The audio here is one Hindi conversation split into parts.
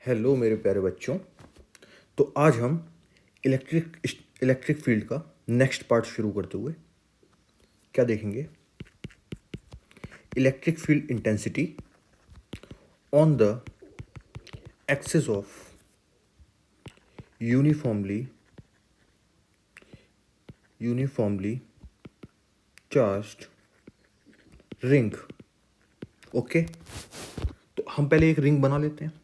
हेलो मेरे प्यारे बच्चों। तो आज हम इलेक्ट्रिक फील्ड का नेक्स्ट पार्ट शुरू करते हुए क्या देखेंगे? Electric field intensity on the axis of uniformly charged ring. Okay, तो हम पहले एक रिंग बना लेते हैं।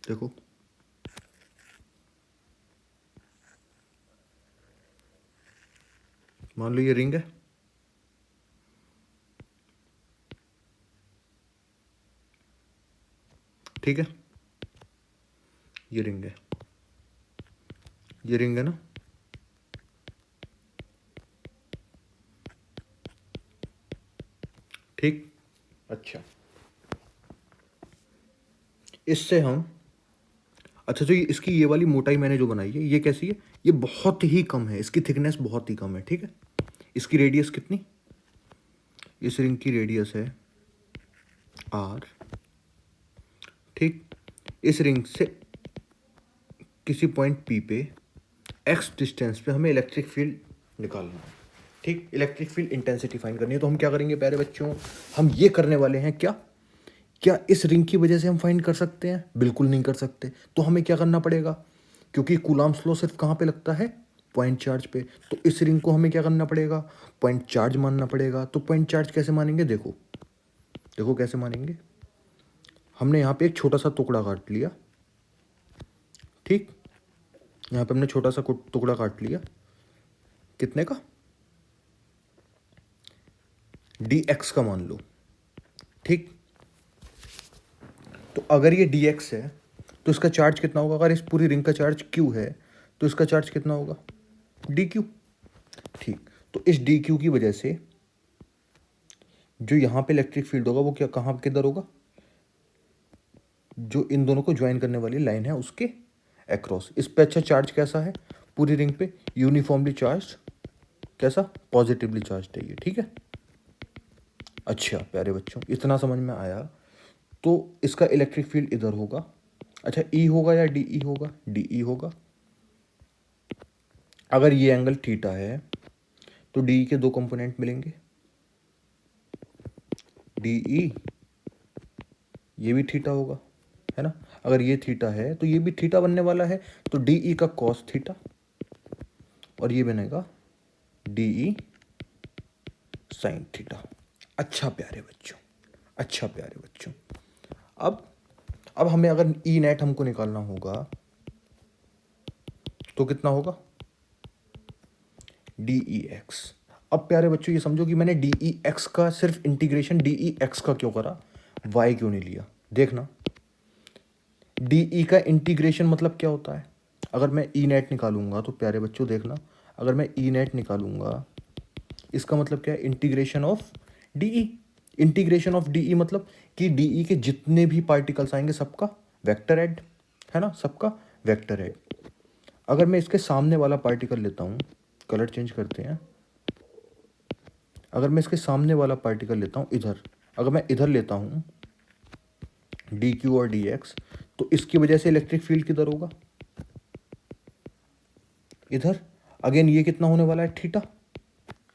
देखो, मान लो ये रिंग है। ठीक है, ये रिंग है, ये रिंग है ना। ठीक, अच्छा, इससे हम अच्छा तो इसकी ये वाली मोटाई मैंने जो बनाई है ये कैसी है? ये बहुत ही कम है, इसकी थिकनेस बहुत ही कम है। ठीक है, इसकी रेडियस कितनी? इस रिंग की रेडियस है आर। ठीक, इस रिंग से किसी पॉइंट पी पे एक्स डिस्टेंस पे हमें इलेक्ट्रिक फील्ड निकालना है। ठीक, इलेक्ट्रिक फील्ड इंटेंसिटी फाइंड करनी है। तो हम क्या करेंगे प्यारे बच्चों? हम ये करने वाले हैं क्या क्या इस रिंग की वजह से हम फाइंड कर सकते हैं? बिल्कुल नहीं कर सकते। तो हमें क्या करना पड़ेगा? क्योंकि कूलम्ब्स लॉ सिर्फ कहाँ पे लगता है? पॉइंट चार्ज पे। तो इस रिंग को हमें क्या करना पड़ेगा? पॉइंट चार्ज मानना पड़ेगा। तो पॉइंट चार्ज कैसे मानेंगे? देखो देखो कैसे मानेंगे। हमने यहाँ पे एक छोटा सा टुकड़ा काट लिया। ठीक, यहाँ पे हमने छोटा सा टुकड़ा काट लिया। कितने का? dx का मान लो। ठीक, तो अगर ये dx है तो इसका चार्ज कितना होगा? अगर इस पूरी रिंग का चार्ज q है तो इसका चार्ज कितना होगा? dq। ठीक, तो इस dq की वजह से जो यहाँ पे इलेक्ट्रिक फील्ड होगा वो क्या कहाँ किधर होगा? जो इन दोनों को ज्वाइन करने वाली लाइन है उसके अक्रॉस। इस पे अच्छा चार्ज कैसा है? पूरी रिंग पे यूनिफॉर्मली चार्ज। कैसा? पॉजिटिवली चार्ज है ये। ठीक है, अच्छा प्यारे बच्चों, इतना समझ में आया। तो इसका इलेक्ट्रिक फील्ड इधर होगा। अच्छा, ई होगा या डी होगा? डी होगा। अगर ये एंगल थीटा है तो डी के दो कंपोनेंट मिलेंगे, डी ये भी थीटा होगा, है ना। अगर ये थीटा है तो ये भी थीटा बनने वाला है। तो डी का कॉस थीटा और ये बनेगा डी साइन थीटा। अच्छा प्यारे बच्चों, अच्छा प्यारे बच्चों, अब हमें अगर ई नेट हमको निकालना होगा तो कितना होगा? D E x. अब प्यारे बच्चों ये समझो कि मैंने डी ई एक्स का सिर्फ इंटीग्रेशन डी ई एक्स का क्यों करा, वाई क्यों नहीं लिया? देखना, डी ई का इंटीग्रेशन मतलब क्या होता है? अगर मैं ई नेट निकालूंगा तो प्यारे बच्चों देखना, अगर मैं ई नेट निकालूंगा इसका मतलब क्या है? Integration of D E. Integration of D E मतलब कि डी ई के जितने भी पार्टिकल्स आएंगे सबका वेक्टर एड, है ना, सबका वेक्टर एड। अगर मैं इसके सामने वाला पार्टिकल लेता हूँ, कलर चेंज करते हैं, अगर मैं इसके सामने वाला पार्टिकल लेता हूँ इधर, अगर मैं इधर लेता हूँ डी क्यू और डी एक्स, तो इसकी वजह से इलेक्ट्रिक फील्ड किधर होगा? इधर। अगेन ये कितना होने वाला है? Theta,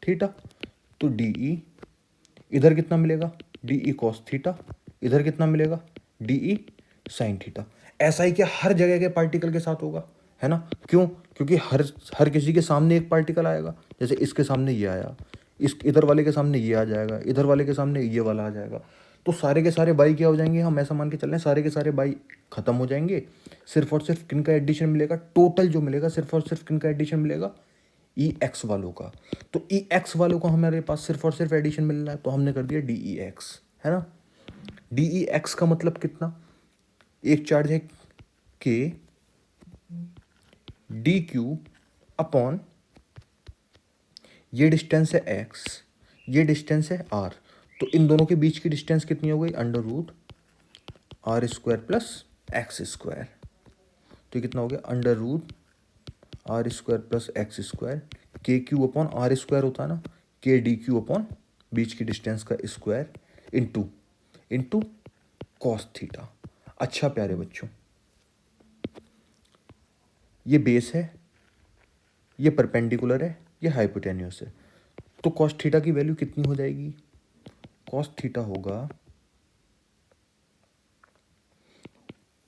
theta. तो डी ई इधर कितना मिलेगा? D E cos theta. इधर कितना मिलेगा? D E sine theta. ऐसा ही क्या हर जगह के पार्टिकल के साथ होगा? है ना। क्यों? क्योंकि हर हर किसी के सामने एक पार्टिकल आएगा। जैसे इसके सामने ये आया, इस इधर वाले के सामने ये आ जाएगा, इधर वाले के सामने ये वाला आ जाएगा। तो सारे के सारे बाई क्या हो जाएंगे? हम ऐसा मान के चल रहे हैं सारे के सारे बाई खत्म हो जाएंगे। सिर्फ और सिर्फ किन का एडिशन मिलेगा? टोटल जो मिलेगा सिर्फ और सिर्फ किन का एडिशन मिलेगा? ई एक्स वालों का। तो ई एक्स वालों को हमारे पास सिर्फ और सिर्फ एडिशन मिल रहा है, तो हमने कर दिया डी ई एक्स, है ना। डी ई एक्स का मतलब कितना? एक चार्ज है के डी क्यू अपॉन ये डिस्टेंस है एक्स, ये डिस्टेंस है आर। तो इन दोनों के बीच की डिस्टेंस कितनी हो गई? Under root r square plus x square. तो ये कितना हो गया? Under root r square plus x square. K Q upon are square होता है ना, के डी क्यू अपॉन बीच की डिस्टेंस का square into into cos theta. अच्छा प्यारे बच्चों, ये बेस है, ये परपेंडिकुलर है, ये हाइपोटेन्यूस है, तो कॉस थीटा की वैल्यू कितनी हो जाएगी? कॉस थीटा होगा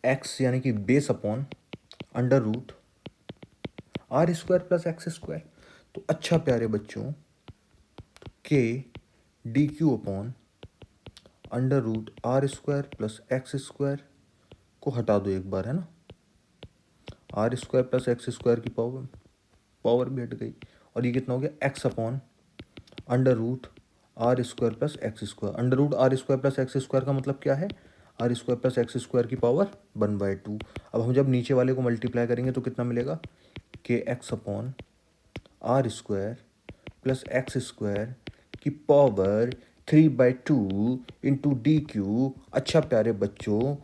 एक्स यानी कि base upon under root r square plus x square. तो अच्छा प्यारे बच्चों, k d q upon under root r square plus x square को हटा दो एक बार, है ना। R square plus x square की पावर भी हट गई, और ये कितना हो गया? X upon under root r square plus x square. Under root r square plus x square का मतलब क्या है? Are square plus x square की पावर 1/2। अब हम जब नीचे वाले को मल्टीप्लाई करेंगे तो कितना मिलेगा? K x upon are square plus x square की पावर 3/2 इंटू डी क्यू। अच्छा प्यारे बच्चों,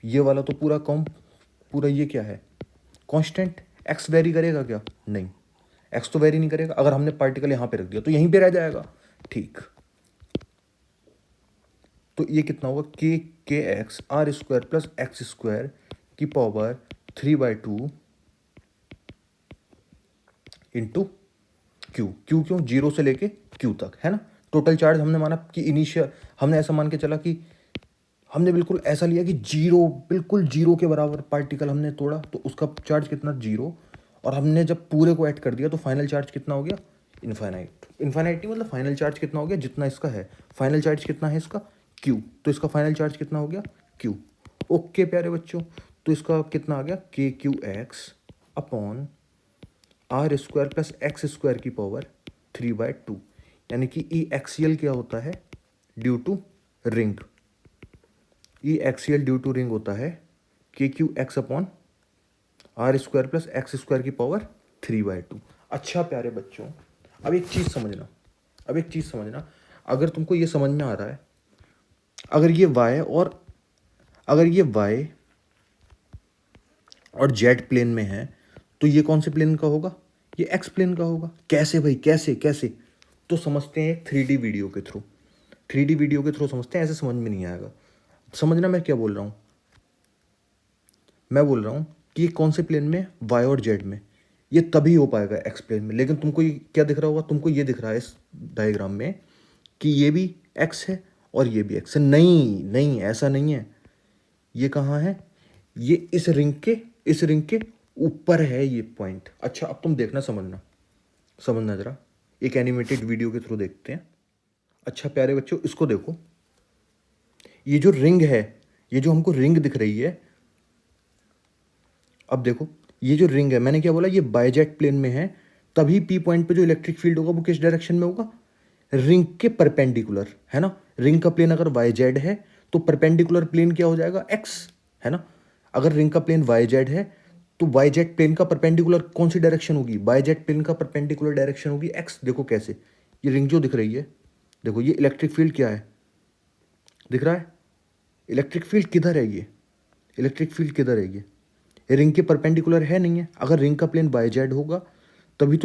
ये वाला तो पूरा ये क्या है? कांस्टेंट। एक्स वेरी करेगा क्या? नहीं, एक्स तो वेरी नहीं करेगा। अगर हमने पार्टिकल यहां पे रख दिया तो यहीं पे रह जाएगा, ठीक। तो ये कितना होगा? K x r square plus x square की पावर 3/2 इंटू क्यू। क्यू क्यों? 0 से लेके क्यू तक, है ना। टोटल चार्ज हमने माना कि इनिशियल, हमने ऐसा मान के चला कि हमने बिल्कुल ऐसा लिया कि जीरो, बिल्कुल जीरो के बराबर पार्टिकल हमने तोड़ा तो उसका चार्ज कितना? 0। और हमने जब पूरे को ऐड कर दिया तो फाइनल चार्ज कितना हो गया? इनफाइनाइट। इनफाइनाइट नहीं, मतलब फाइनल चार्ज कितना हो गया? जितना इसका है। फाइनल चार्ज कितना है इसका? क्यू। तो इसका फाइनल चार्ज कितना हो गया? क्यू। ओके प्यारे बच्चों, तो इसका कितना आ गया? K Q x upon are square plus x square की पावर 3/2, यानी कि ई एक्सियल क्या होता है? Due to ring. E axial due to ring होता है के Q x upon are square plus x square की पावर 3/2। अच्छा प्यारे बच्चों, अब एक चीज़ समझना, अगर तुमको ये समझ में आ रहा है, अगर ये y और z प्लेन में है तो ये कौन से प्लेन का होगा? ये x प्लेन का होगा। कैसे भाई? कैसे? तो समझते हैं 3D वीडियो के थ्रू। 3D वीडियो के थ्रू समझते हैं, ऐसे समझ में नहीं आएगा। समझना मैं क्या बोल रहा हूँ। मैं बोल रहा हूँ कि ये कौन से प्लेन में? y और z में। ये तभी हो पाएगा x प्लेन में। लेकिन तुमको ये क्या दिख रहा होगा? तुमको ये दिख रहा है इस डायग्राम में कि ये भी x है और ये भी x है। नहीं, ऐसा नहीं है। ये कहाँ है? ये इस रिंग के ऊपर है ये पॉइंट। अच्छा, अब तुम देखना, समझना जरा, एक एनिमेटेड वीडियो के थ्रू देखते हैं। अच्छा प्यारे बच्चों, इसको देखो, ये जो रिंग है, ये जो हमको रिंग दिख रही है, अब देखो ये जो रिंग है, मैंने क्या बोला? ये बायजेट प्लेन में है, तभी पी पॉइंट पे जो इलेक्ट्रिक फील्ड होगा वो किस डायरेक्शन में होगा? रिंग के परपेंडिकुलर, है ना। रिंग का प्लेन अगर वाई जेड है तो परपेंडिकुलर प्लेन क्या हो जाएगा? एक्स, है ना। अगर रिंग का प्लेन वाई जेड है तो वाई जेड प्लेन का परपेंडिकुलर कौन सी डायरेक्शन होगी? वाई जेड प्लेन का परपेंडिकुलर डायरेक्शन होगी एक्स। देखो कैसे, ये रिंग जो दिख रही है, देखो ये इलेक्ट्रिक फील्ड क्या है? दिख रहा है? इलेक्ट्रिक फील्ड किधर है? ये इलेक्ट्रिक फील्ड किधर है? ये रिंग के परपेंडिकुलर है, नहीं है। अगर रिंग का प्लेन बाय जेड होगा तभी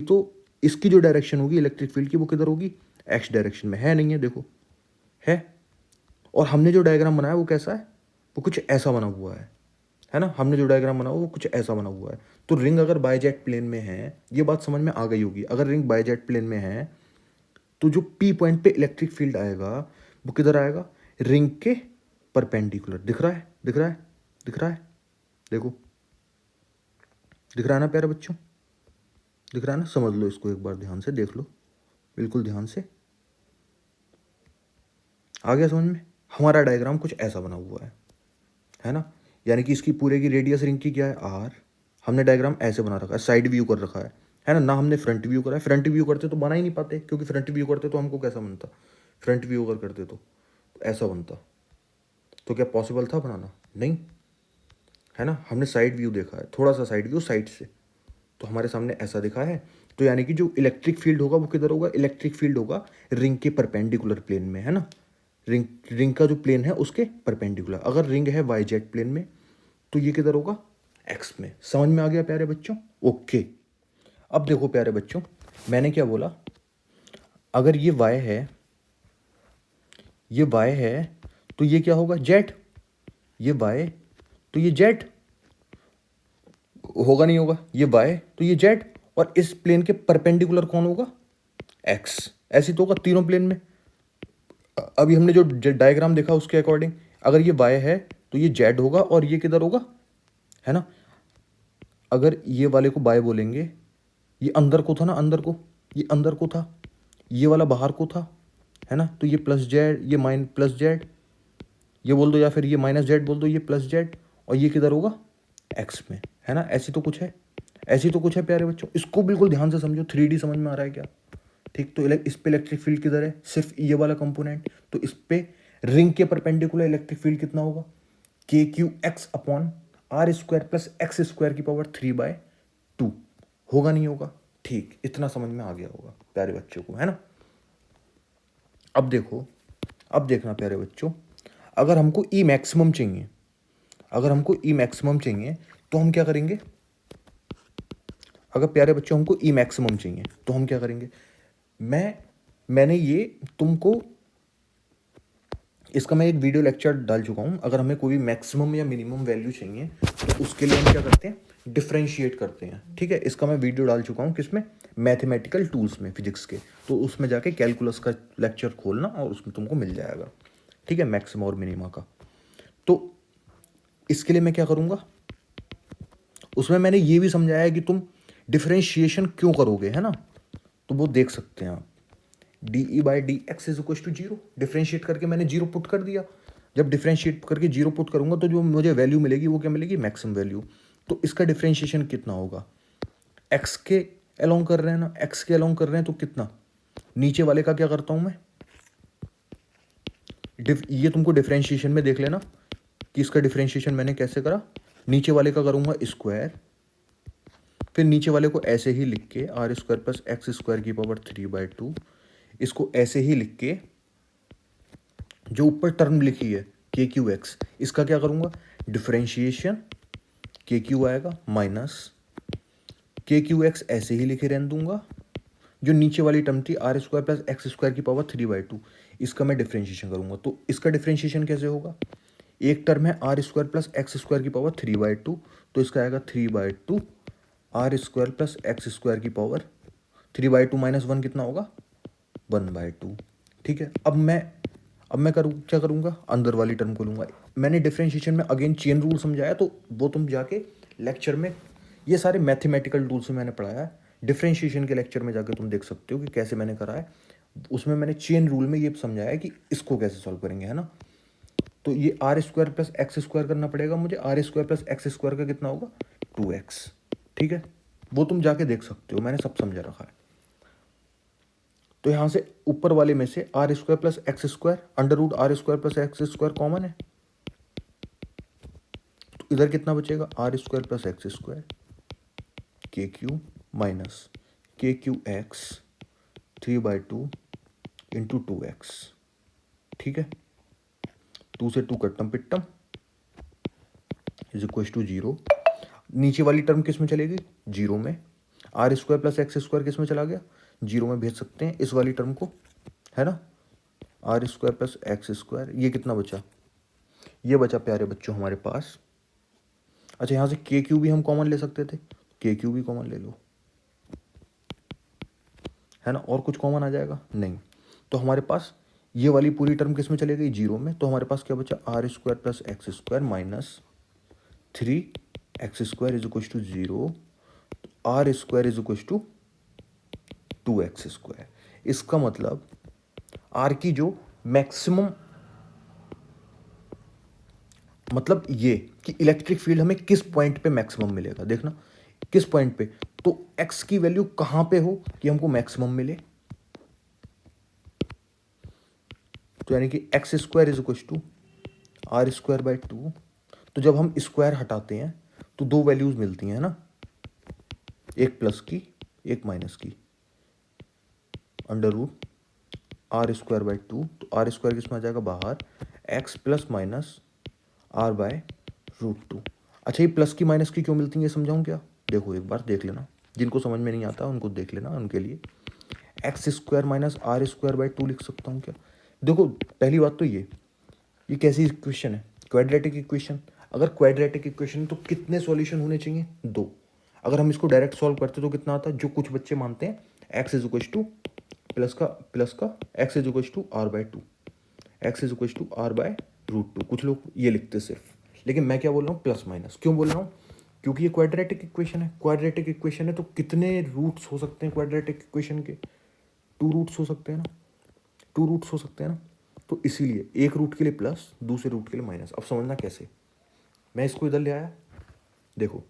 तो इसकी जो डायरेक्शन होगी इलेक्ट्रिक फील्ड की वो किधर होगी? एक्स डायरेक्शन में। है नहीं है? देखो है। और हमने जो डायग्राम बनाया वो कैसा है? वो कुछ ऐसा बना हुआ है ना। हमने जो डायग्राम बनाया वो कुछ ऐसा बना हुआ है। तो रिंग अगर बाय जेड प्लेन में है, ये बात समझ में आ गई होगी। अगर रिंग बाय जेड प्लेन में है तो जो पी पॉइंट पे इलेक्ट्रिक फील्ड आएगा वो किधर आएगा? रिंग के परपेंडिकुलर। दिख रहा है? देखो, दिख रहा है ना प्यारे बच्चों? दिख रहा है ना? समझ लो इसको, एक बार ध्यान से देख लो, बिल्कुल ध्यान से। आ गया समझ में? हमारा डायग्राम कुछ ऐसा बना हुआ है ना। यानी कि इसकी पूरे की रेडियस रिंग की क्या है? आर। हमने डायग्राम ऐसे बना रखा है, साइड व्यू कर रखा है ना। हमने फ्रंट व्यू करा है। फ्रंट व्यू करते तो बना ही नहीं पाते, क्योंकि फ्रंट व्यू करते तो हमको कैसा बनता? फ्रंट व्यू अगर करते तो ऐसा बनता। तो क्या पॉसिबल था बनाना? नहीं, है ना। हमने साइड व्यू देखा है, थोड़ा सा साइड व्यू साइड से, तो हमारे सामने ऐसा दिखा है। तो यानी कि जो इलेक्ट्रिक फील्ड होगा वो किधर होगा? इलेक्ट्रिक फील्ड होगा रिंग के परपेंडिकुलर प्लेन में, है ना। रिंग का जो प्लेन है उसके परपेंडिकुलर। अगर रिंग है वाई जेड प्लेन में तो ये किधर होगा? एक्स में। समझ में आ गया प्यारे बच्चों? ओके। अब देखो प्यारे बच्चों, मैंने क्या बोला? अगर ये y है तो ये क्या होगा? जेड। ये y तो ये z होगा नहीं होगा, ये y तो ये z, और इस प्लेन के परपेंडिकुलर कौन होगा, x। ऐसी तो होगा तीनों प्लेन में। अभी हमने जो डायग्राम देखा उसके अकॉर्डिंग अगर ये y है तो ये z होगा और ये किधर होगा, है ना। अगर ये वाले को y बोलेंगे, ये अंदर को था ना, अंदर को, ये अंदर को था, ये वाला बाहर को था, है ना। तो ये प्लस जेड, ये प्लस जेड, ये बोल दो, या फिर ये माइनस जेड बोल दो, ये प्लस जेड, और ये किधर होगा, एक्स में, है ना। ऐसी तो कुछ है, ऐसी तो कुछ है प्यारे बच्चों। इसको बिल्कुल ध्यान से समझो, 3D समझ में आ रहा है क्या, ठीक। तो इस पे इलेक्ट्रिक फील्ड किधर है, सिर्फ ये वाला कंपोनेंट, तो इस पे रिंग के परपेंडिकुलर इलेक्ट्रिक फील्ड कितना होगा, k Q x upon are square plus x square की पावर 3/2। होगा नहीं होगा, ठीक। इतना समझ में आ गया होगा प्यारे बच्चों को, है ना। अब देखो, अब देखना प्यारे बच्चों, अगर हमको ई मैक्सिमम चाहिए, अगर हमको ई मैक्सिमम चाहिए तो हम क्या करेंगे, अगर प्यारे बच्चों हमको ई मैक्सिमम चाहिए तो हम क्या करेंगे, मैंने ये तुमको इसका मैं एक वीडियो लेक्चर डाल चुका हूँ। अगर हमें कोई मैक्सिमम या मिनिमम वैल्यू चाहिए तो उसके लिए हम क्या करते हैं, डिफ्रेंशिएट करते हैं, ठीक है। इसका मैं वीडियो डाल चुका हूँ किसमें, मैथमेटिकल टूल्स में, फिजिक्स के, तो उसमें जाके कैलकुलस का लेक्चर खोलना और उसमें तुमको मिल जाएगा, ठीक है, मैक्सिमम और मिनिमा का। तो इसके लिए मैं क्या करूँगा, उसमें मैंने ये भी समझाया कि तुम डिफ्रेंशिएशन क्यों करोगे, है ना। तो वो देख सकते हैं आप, DE/dx is equal to 0, differentiate करके मैंने 0 पुट कर दिया। जब डिफ्रेंशिएट करके 0 पुट करूंगा तो जो मुझे वैल्यू मिलेगी वो क्या मिलेगी, मैक्सिमम वैल्यू। तो इसका डिफ्रेंशिएशन कितना होगा, x के अलोंग कर रहे हैं ना, x के अलोंग कर रहे हैं तो कितना, नीचे वाले का क्या करता हूं मैं, ये तुमको डिफ्रेंशिएशन में देख लेना कि इसका डिफ्रेंशिएशन मैंने कैसे करा। नीचे वाले का करूंगा स्क्वायर, फिर नीचे वाले को ऐसे ही लिख के r square plus x square की पावर 3/2, इसको ऐसे ही लिख के जो ऊपर टर्म लिखी है के क्यू एक्स, इसका क्या करूंगा, डिफ्रेंशिएशन, के क्यू आएगा माइनस के क्यू एक्स ऐसे ही लिखे रहने दूंगा, जो नीचे वाली टर्म थी r square plus x square की पावर 3/2, इसका मैं डिफ्रेंशिएशन करूंगा। तो इसका डिफ्रेंशिएशन कैसे होगा, एक टर्म है are square plus x square की पावर 3/2, तो इसका आएगा 3/2 r square plus x square की पावर 3/2 माइनस 1 कितना होगा, 1/2, ठीक है। अब मैं क्या करूँगा, अंदर वाली टर्म को लूँगा। मैंने डिफरेंशिएशन में अगेन चेन रूल समझाया, तो वो तुम जाके लेक्चर में, ये सारे मैथमेटिकल टूल्स में मैंने पढ़ाया है, डिफरेंशिएशन के लेक्चर में जाके तुम देख सकते हो कि कैसे मैंने करा है। उसमें मैंने चेन रूल में ये समझाया है कि इसको कैसे सॉल्व करेंगे, है ना। तो ये r square plus x square करना पड़ेगा मुझे, r square plus x square का कितना होगा, 2x, ठीक है। वो तुम जाके देख सकते हो, मैंने सब समझा रखा है। तो यहां से ऊपर वाले में से r square plus x square under root r square plus x square common है, तो इधर कितना बचेगा, r square plus x square k q minus k Q x 3/2 into 2x, ठीक है। 2 से 2 कट्टम पिट्टम इज इक्वल टू 0। नीचे वाली टर्म किस में चलेगी, 0 में। R square plus x square किस में चला गया, 0 में भेज सकते हैं इस वाली टर्म को, है ना। R square plus x square, ये कितना बचा, ये बचा प्यारे बच्चों हमारे पास। अच्छा, यहाँ से के क्यू भी हम कॉमन ले सकते थे, के क्यू भी कॉमन ले लो, है ना। और कुछ कॉमन आ जाएगा नहीं, तो हमारे पास ये वाली पूरी टर्म किस में चले गई, 0 में। तो हमारे पास क्या बचा, r square plus x square minus 3x square is equal to 0, r square is equal to 2x square. इसका मतलब आर की जो मैक्सिमम, मतलब ये कि इलेक्ट्रिक फील्ड हमें किस पॉइंट पे मैक्सिमम मिलेगा, देखना किस पॉइंट पे, तो x की वैल्यू कहां पे हो कि हमको मैक्सिमम मिले, तो यानी कि x square is equal to r square by 2। तो जब हम स्क्वायर हटाते हैं तो दो वैल्यूज मिलती हैं ना, एक प्लस की एक माइनस की, under root r square by 2, तो आर स्क्वायर किसमें आ जाएगा बाहर, x plus minus are by √2। अच्छा, ये प्लस की माइनस की क्यों मिलती है ये समझाऊं क्या, देखो एक बार देख लेना, जिनको समझ में नहीं आता उनको देख लेना, उनके लिए x square minus r square by 2 लिख सकता हूँ क्या। देखो पहली बात तो ये कैसी इक्वेशन है, क्वाड्रेटिक इक्वेशन, अगर क्वाड्रेटिक इक्वेशन तो कितने सॉल्यूशन होने चाहिए? 2। अगर हम इसको डायरेक्ट सॉल्व करते तो कितना आता है? जो कुछ बच्चे मानते हैं X is equal to plus का X is equal to R by two, X is equal to R by root two, कुछ लोग ये लिखते सिर्फ, लेकिन मैं क्या बोल रहा हूँ? Plus minus. क्यों बोल रहा हूँ? क्योंकि ये क्वाड्रेटिक इक्वेशन है, क्वाड्रेटिक इक्वेशन है तो कितने रूट्स हो सकते हैं क्वाड्रेटिक इक्वेशन के? 2 रूट्स हो सकते हैं ना, 2 रूट्स हो सकते हैं ना, तो इसीलिए एक रूट के लिए प्लस, दूसरे रूट के लिए माइनस। अब समझना कैसे, मैं इसको इधर ले आया, देखो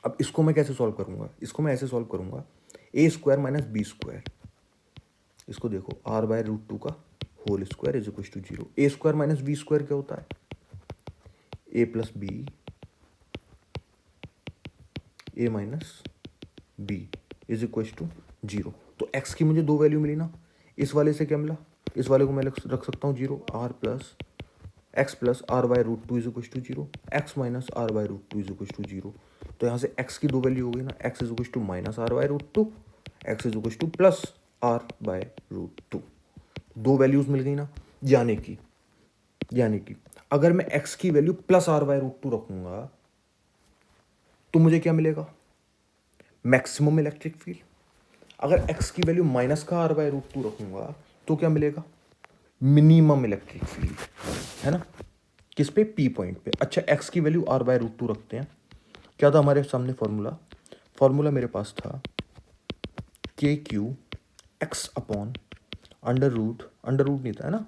अब इसको मैं कैसे सॉल्व करूंगा? इसको मैं ऐसे सॉल्व करूंगा, A square minus B square, इसको देखो आर बाय रूट टू का whole square is equal to 0। A square minus B square क्या होता है? A plus B, A minus B is equal to 0। तो एक्स की मुझे 2 वैल्यू मिली ना, इस वाले से क्या मिला? इस वाले को मैं रख सकता हूँ 0, r plus x plus are by root two is equal to 0, x minus are by root two is equal to 0। तो यहाँ से एक्स की 2 वैल्यू हो गई ना, X is equal to minus are by root two, X is equal to plus are by root two. 2 values मिल गई ना, यानी कि अगर मैं x की value plus are by root two रखूंगा तो मुझे क्या मिलेगा? Maximum electric field. अगर x की वैल्यू माइनस का आर बाय रूट टू रखूंगा तो क्या मिलेगा? मिनिमम इलेक्ट्रिक फील्ड, है ना? किस पे? पी पॉइंट पे। अच्छा, x की value r by root two रखते हैं, क्या था हमारे सामने फॉर्मूला मेरे पास था k Q x upon under root नहीं था, है ना,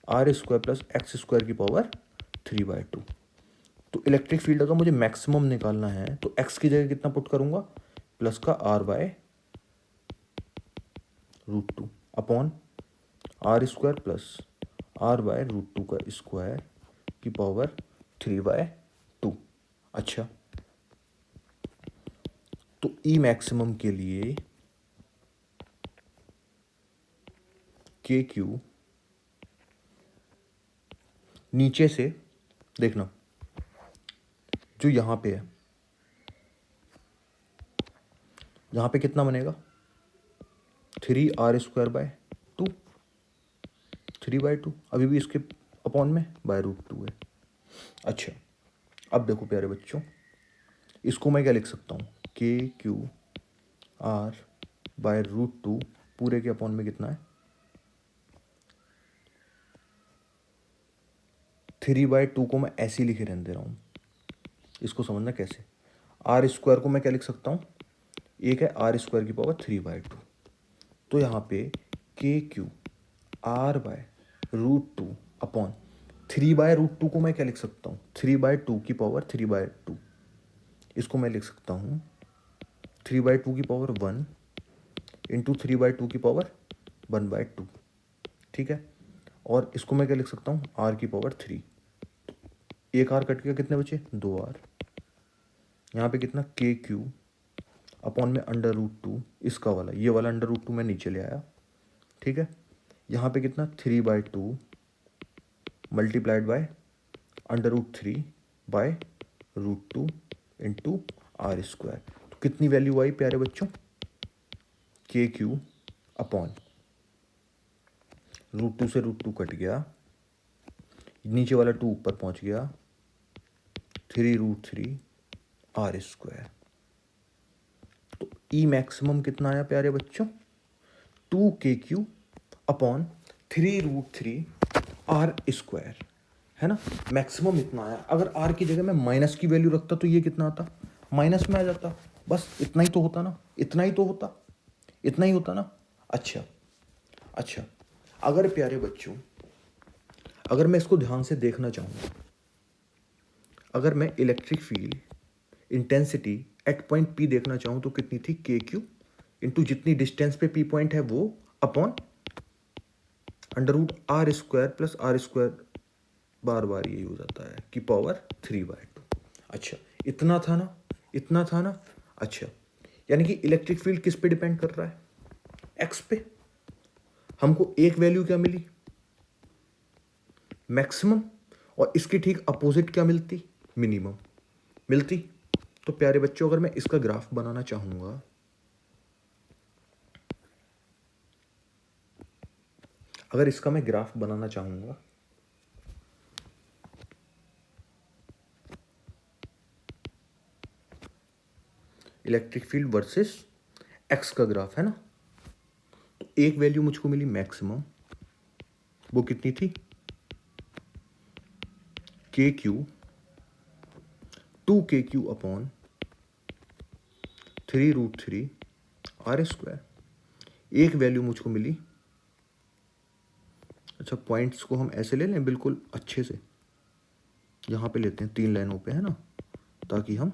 r square plus x square की पावर 3/2। तो इलेक्ट्रिक फील्ड का मुझे मैक्सिमम निकालना है तो एक्स की जगह कितना पुट करूंगा? प्लस का are by root two upon are square plus are by root two का स्क्वायर की पावर 3/2। अच्छा, तो ई मैक्सिमम के लिए के क्यू नीचे से देखना, जो यहां पे है, यहां पे कितना बनेगा? 3r² बाय 2, 3/2, अभी भी इसके अपॉन में बाय रूट टू है। अच्छा, अब देखो प्यारे बच्चों, इसको मैं क्या लिख सकता हूँ? K Q r by root two पूरे के अपॉन में कितना है? 3/2 को मैं ऐसे ही लिखे रहने दे रहा हूँ, इसको समझना कैसे। आर स्क्वायर को मैं क्या लिख सकता हूँ? एक है आर स्क्वायर की पावर 3/2, तो यहाँ पे k Q r by root two upon 3/√2 को मैं क्या लिख सकता हूँ? 3/2 की पावर 3/2, इसको मैं लिख सकता हूँ 3/2 की पावर 1 इंटू 3/2 की पावर 1/2, ठीक है। और इसको मैं क्या लिख सकता हूँ? आर की पावर 3, एक आर कट गया, कितने बचे? 2r। यहाँ पे कितना? के क्यू अपॉन में अंडर रूट 2, इसका वाला, ये वाला अंडर रूट 2 मैं नीचे ले आया, ठीक है। यहाँ पे कितना? 3/2 multiplied by under root 3/√2 into r square. तो कितनी वैल्यू आई प्यारे बच्चों? के क्यू अपॉन रूट 2 से रूट 2 कट गया, नीचे वाला 2 ऊपर पहुंच गया, 3√3 आर स्क्वायर। तो ई मैक्सिमम कितना आया प्यारे बच्चों? 2 KQ अपॉन 3√3 आर स्क्वायर, है ना। मैक्सिमम इतना आया। अगर आर की जगह मैं माइनस की वैल्यू रखता तो ये कितना आता? माइनस में आ जाता। बस इतना ही तो होता ना, इतना ही होता ना। अच्छा, अगर प्यारे बच्चों, अगर मैं इसको ध्यान से देखना चाहूँ, अगर मैं electric field intensity at point P देखना चाहूँ तो कितनी थी? के क्यू इंटू जितनी डिस्टेंस पे पी पॉइंट है वो upon under root plus are square, बार बार यही हो जाता है, की पावर 3/2। अच्छा, इतना था ना। अच्छा, यानी कि इलेक्ट्रिक फील्ड किस पे डिपेंड कर रहा है? एक्स पे। हमको एक वैल्यू क्या मिली? मैक्सिमम। और इसकी ठीक अपोजिट क्या मिलती? मिनिमम मिलती। तो प्यारे बच्चों, अगर मैं इसका ग्राफ बनाना चाहूंगा, अगर इसका मैं ग्राफ बनाना चाहूंगा इलेक्ट्रिक फील्ड वर्सेस एक्स का ग्राफ, है ना। तो एक वैल्यू मुझको मिली मैक्सिमम, वो कितनी थी, K Q 2 KQ upon 3√3 R²। एक वैल्यू मुझको मिली, अच्छा पॉइंट्स को हम ऐसे ले लें बिल्कुल अच्छे से, यहाँ पे लेते हैं 3 लाइनों पे, है ना, ताकि हम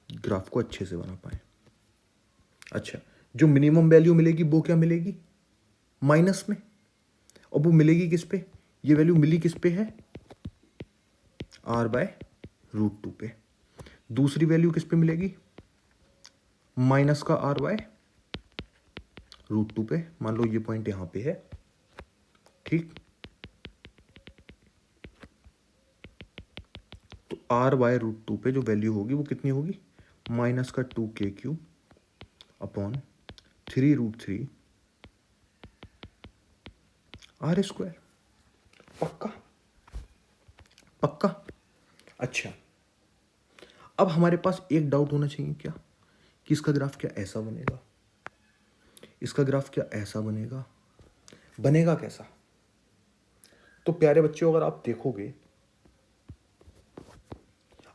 ग्राफ को अच्छे से बना पाए। अच्छा, जो मिनिमम वैल्यू मिलेगी वो क्या मिलेगी, माइनस में, और वो मिलेगी किस पे, ये वैल्यू मिली किस पे है, R/√2 पे। दूसरी वैल्यू किस पे मिलेगी, माइनस का R/√2 पे। मान लो ये पॉइंट यहां पे है, ठीक। तो R/√2 पे जो वैल्यू होगी वो कितनी होगी, माइनस का 2KQ अपॉन 3√3 R²। पक्का पक्का। अच्छा, अब हमारे पास एक डाउट होना चाहिए क्या, कि इसका ग्राफ क्या ऐसा बनेगा, इसका ग्राफ क्या ऐसा बनेगा, बनेगा कैसा। तो प्यारे बच्चों, अगर आप देखोगे,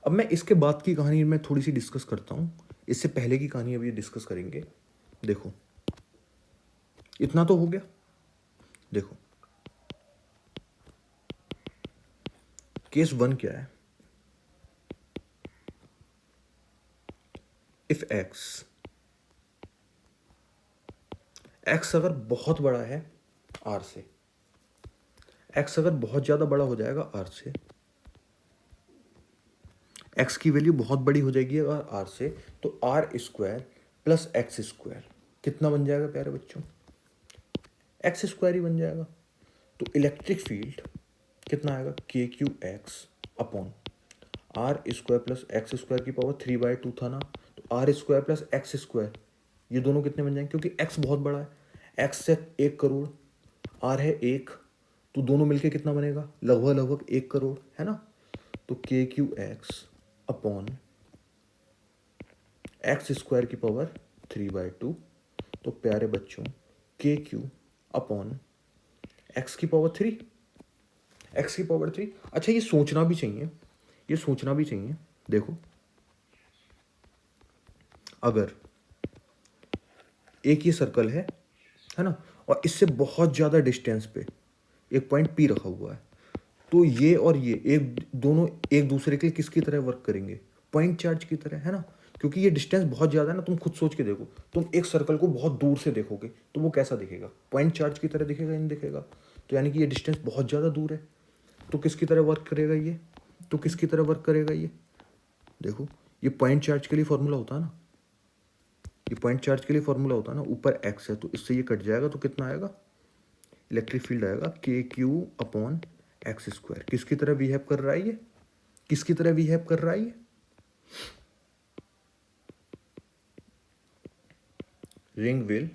अब मैं इसके बाद की कहानी मैं थोड़ी सी डिस्कस करता हूं, इससे पहले की कहानी अभी डिस्कस करेंगे। देखो, इतना तो हो गया। देखो, केस 1 क्या है, इफ एक्स अगर बहुत बड़ा है आर से, एक्स अगर बहुत ज्यादा बड़ा हो जाएगा आर से, एक्स की वैल्यू बहुत बड़ी हो जाएगी अगर आर से, तो R² प्लस X² कितना बन जाएगा प्यारे बच्चों, X² ही बन जाएगा। तो इलेक्ट्रिक फील्ड कितना आएगा, KQX upon R² plus X² की पावर 3/2 था ना, तो R² प्लस X², ये दोनों कितने बन जाएंगे, क्योंकि X बहुत बड़ा है, X से 1 करोड़, R है 1, तो दोनों मिलके कितना बनेगा, लगभग लगभग 1 करोड़, है ना। तो KQX अपॉन X² की पावर 3/2, तो प्यारे बच्चों KQ अपॉन X की पावर 3, X की पावर 3। अच्छा, ये सोचना भी चाहिए, ये सोचना भी चाहिए। देखो, अगर एक ये सर्कल है ना, और इससे बहुत ज़्यादा डिस्टेंस पे एक पॉइंट P रखा हुआ है, तो ये और ये दोनों एक दूसरे के लिए किसकी तरह वर्क करेंगे, पॉइंट चार्ज की तरह, है ना। क्योंकि ये डिस्टेंस बहुत ज़्यादा है ना, तुम खुद सोच के देखो, तुम एक सर्कल को बहुत दूर से देखोगे तो वो कैसा दिखेगा, पॉइंट चार्ज की तरह दिखेगा या नहीं दिखेगा। तो यानी कि ये डिस्टेंस बहुत ज़्यादा दूर है, तो किसकी तरह वर्क करेगा ये, तो किसकी तरह वर्क करेगा ये। देखो, ये पॉइंट चार्ज के लिए फॉर्मूला होता है ना, ये पॉइंट चार्ज के लिए फॉर्मूला होता है ना, ऊपर एक्स है तो इससे ये कट जाएगा, तो कितना आएगा, इलेक्ट्रिक फील्ड आएगा KQ अपॉन X²। किसकी तरह बिहेव कर रहा है ये, किसकी तरह बिहेव कर रहा है ये, ring will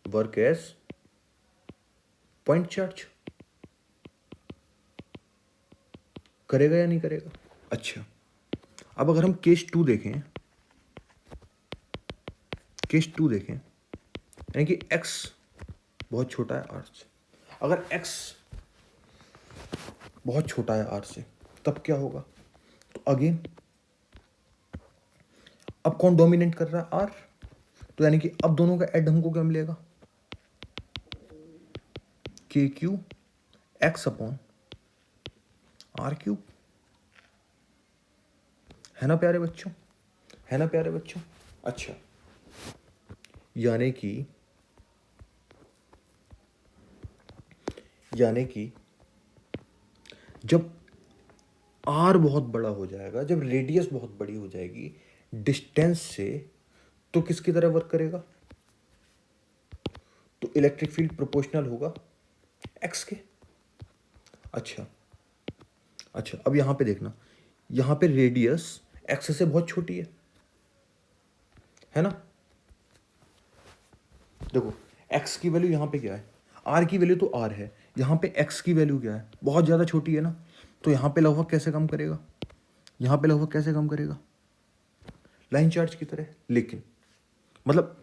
work as point charge, करेगा या नहीं करेगा। अच्छा, अब अगर हम केस 2 देखें, केस 2 देखें, यानी कि x बहुत छोटा है r से, अगर x बहुत छोटा है r से, तब क्या होगा, तो अगेन अब कौन डोमिनेट कर रहा है, r, तो यानी कि अब दोनों का ऐड हमको क्या मिलेगा, KQ(x अपॉन R³, है ना प्यारे बच्चों, है ना प्यारे बच्चों। अच्छा, यानी कि जब R बहुत बड़ा हो जाएगा, जब रेडियस बहुत बड़ी हो जाएगी डिस्टेंस से, तो किसकी तरह वर्क करेगा, तो इलेक्ट्रिक फील्ड प्रोपोर्शनल होगा x के। अच्छा, अब यहां पे देखना, यहां पे रेडियस x से बहुत छोटी है ना। देखो, x की वैल्यू यहां पे क्या है, r की वैल्यू तो r है, यहां पे x की वैल्यू क्या है, बहुत ज़्यादा छोटी है ना, तो यहां पे लगभग कैसे कम करेगा, यहां पे लगभग कैसे कम करेगा, लाइन चार्ज की तरह, लेकिन मतलब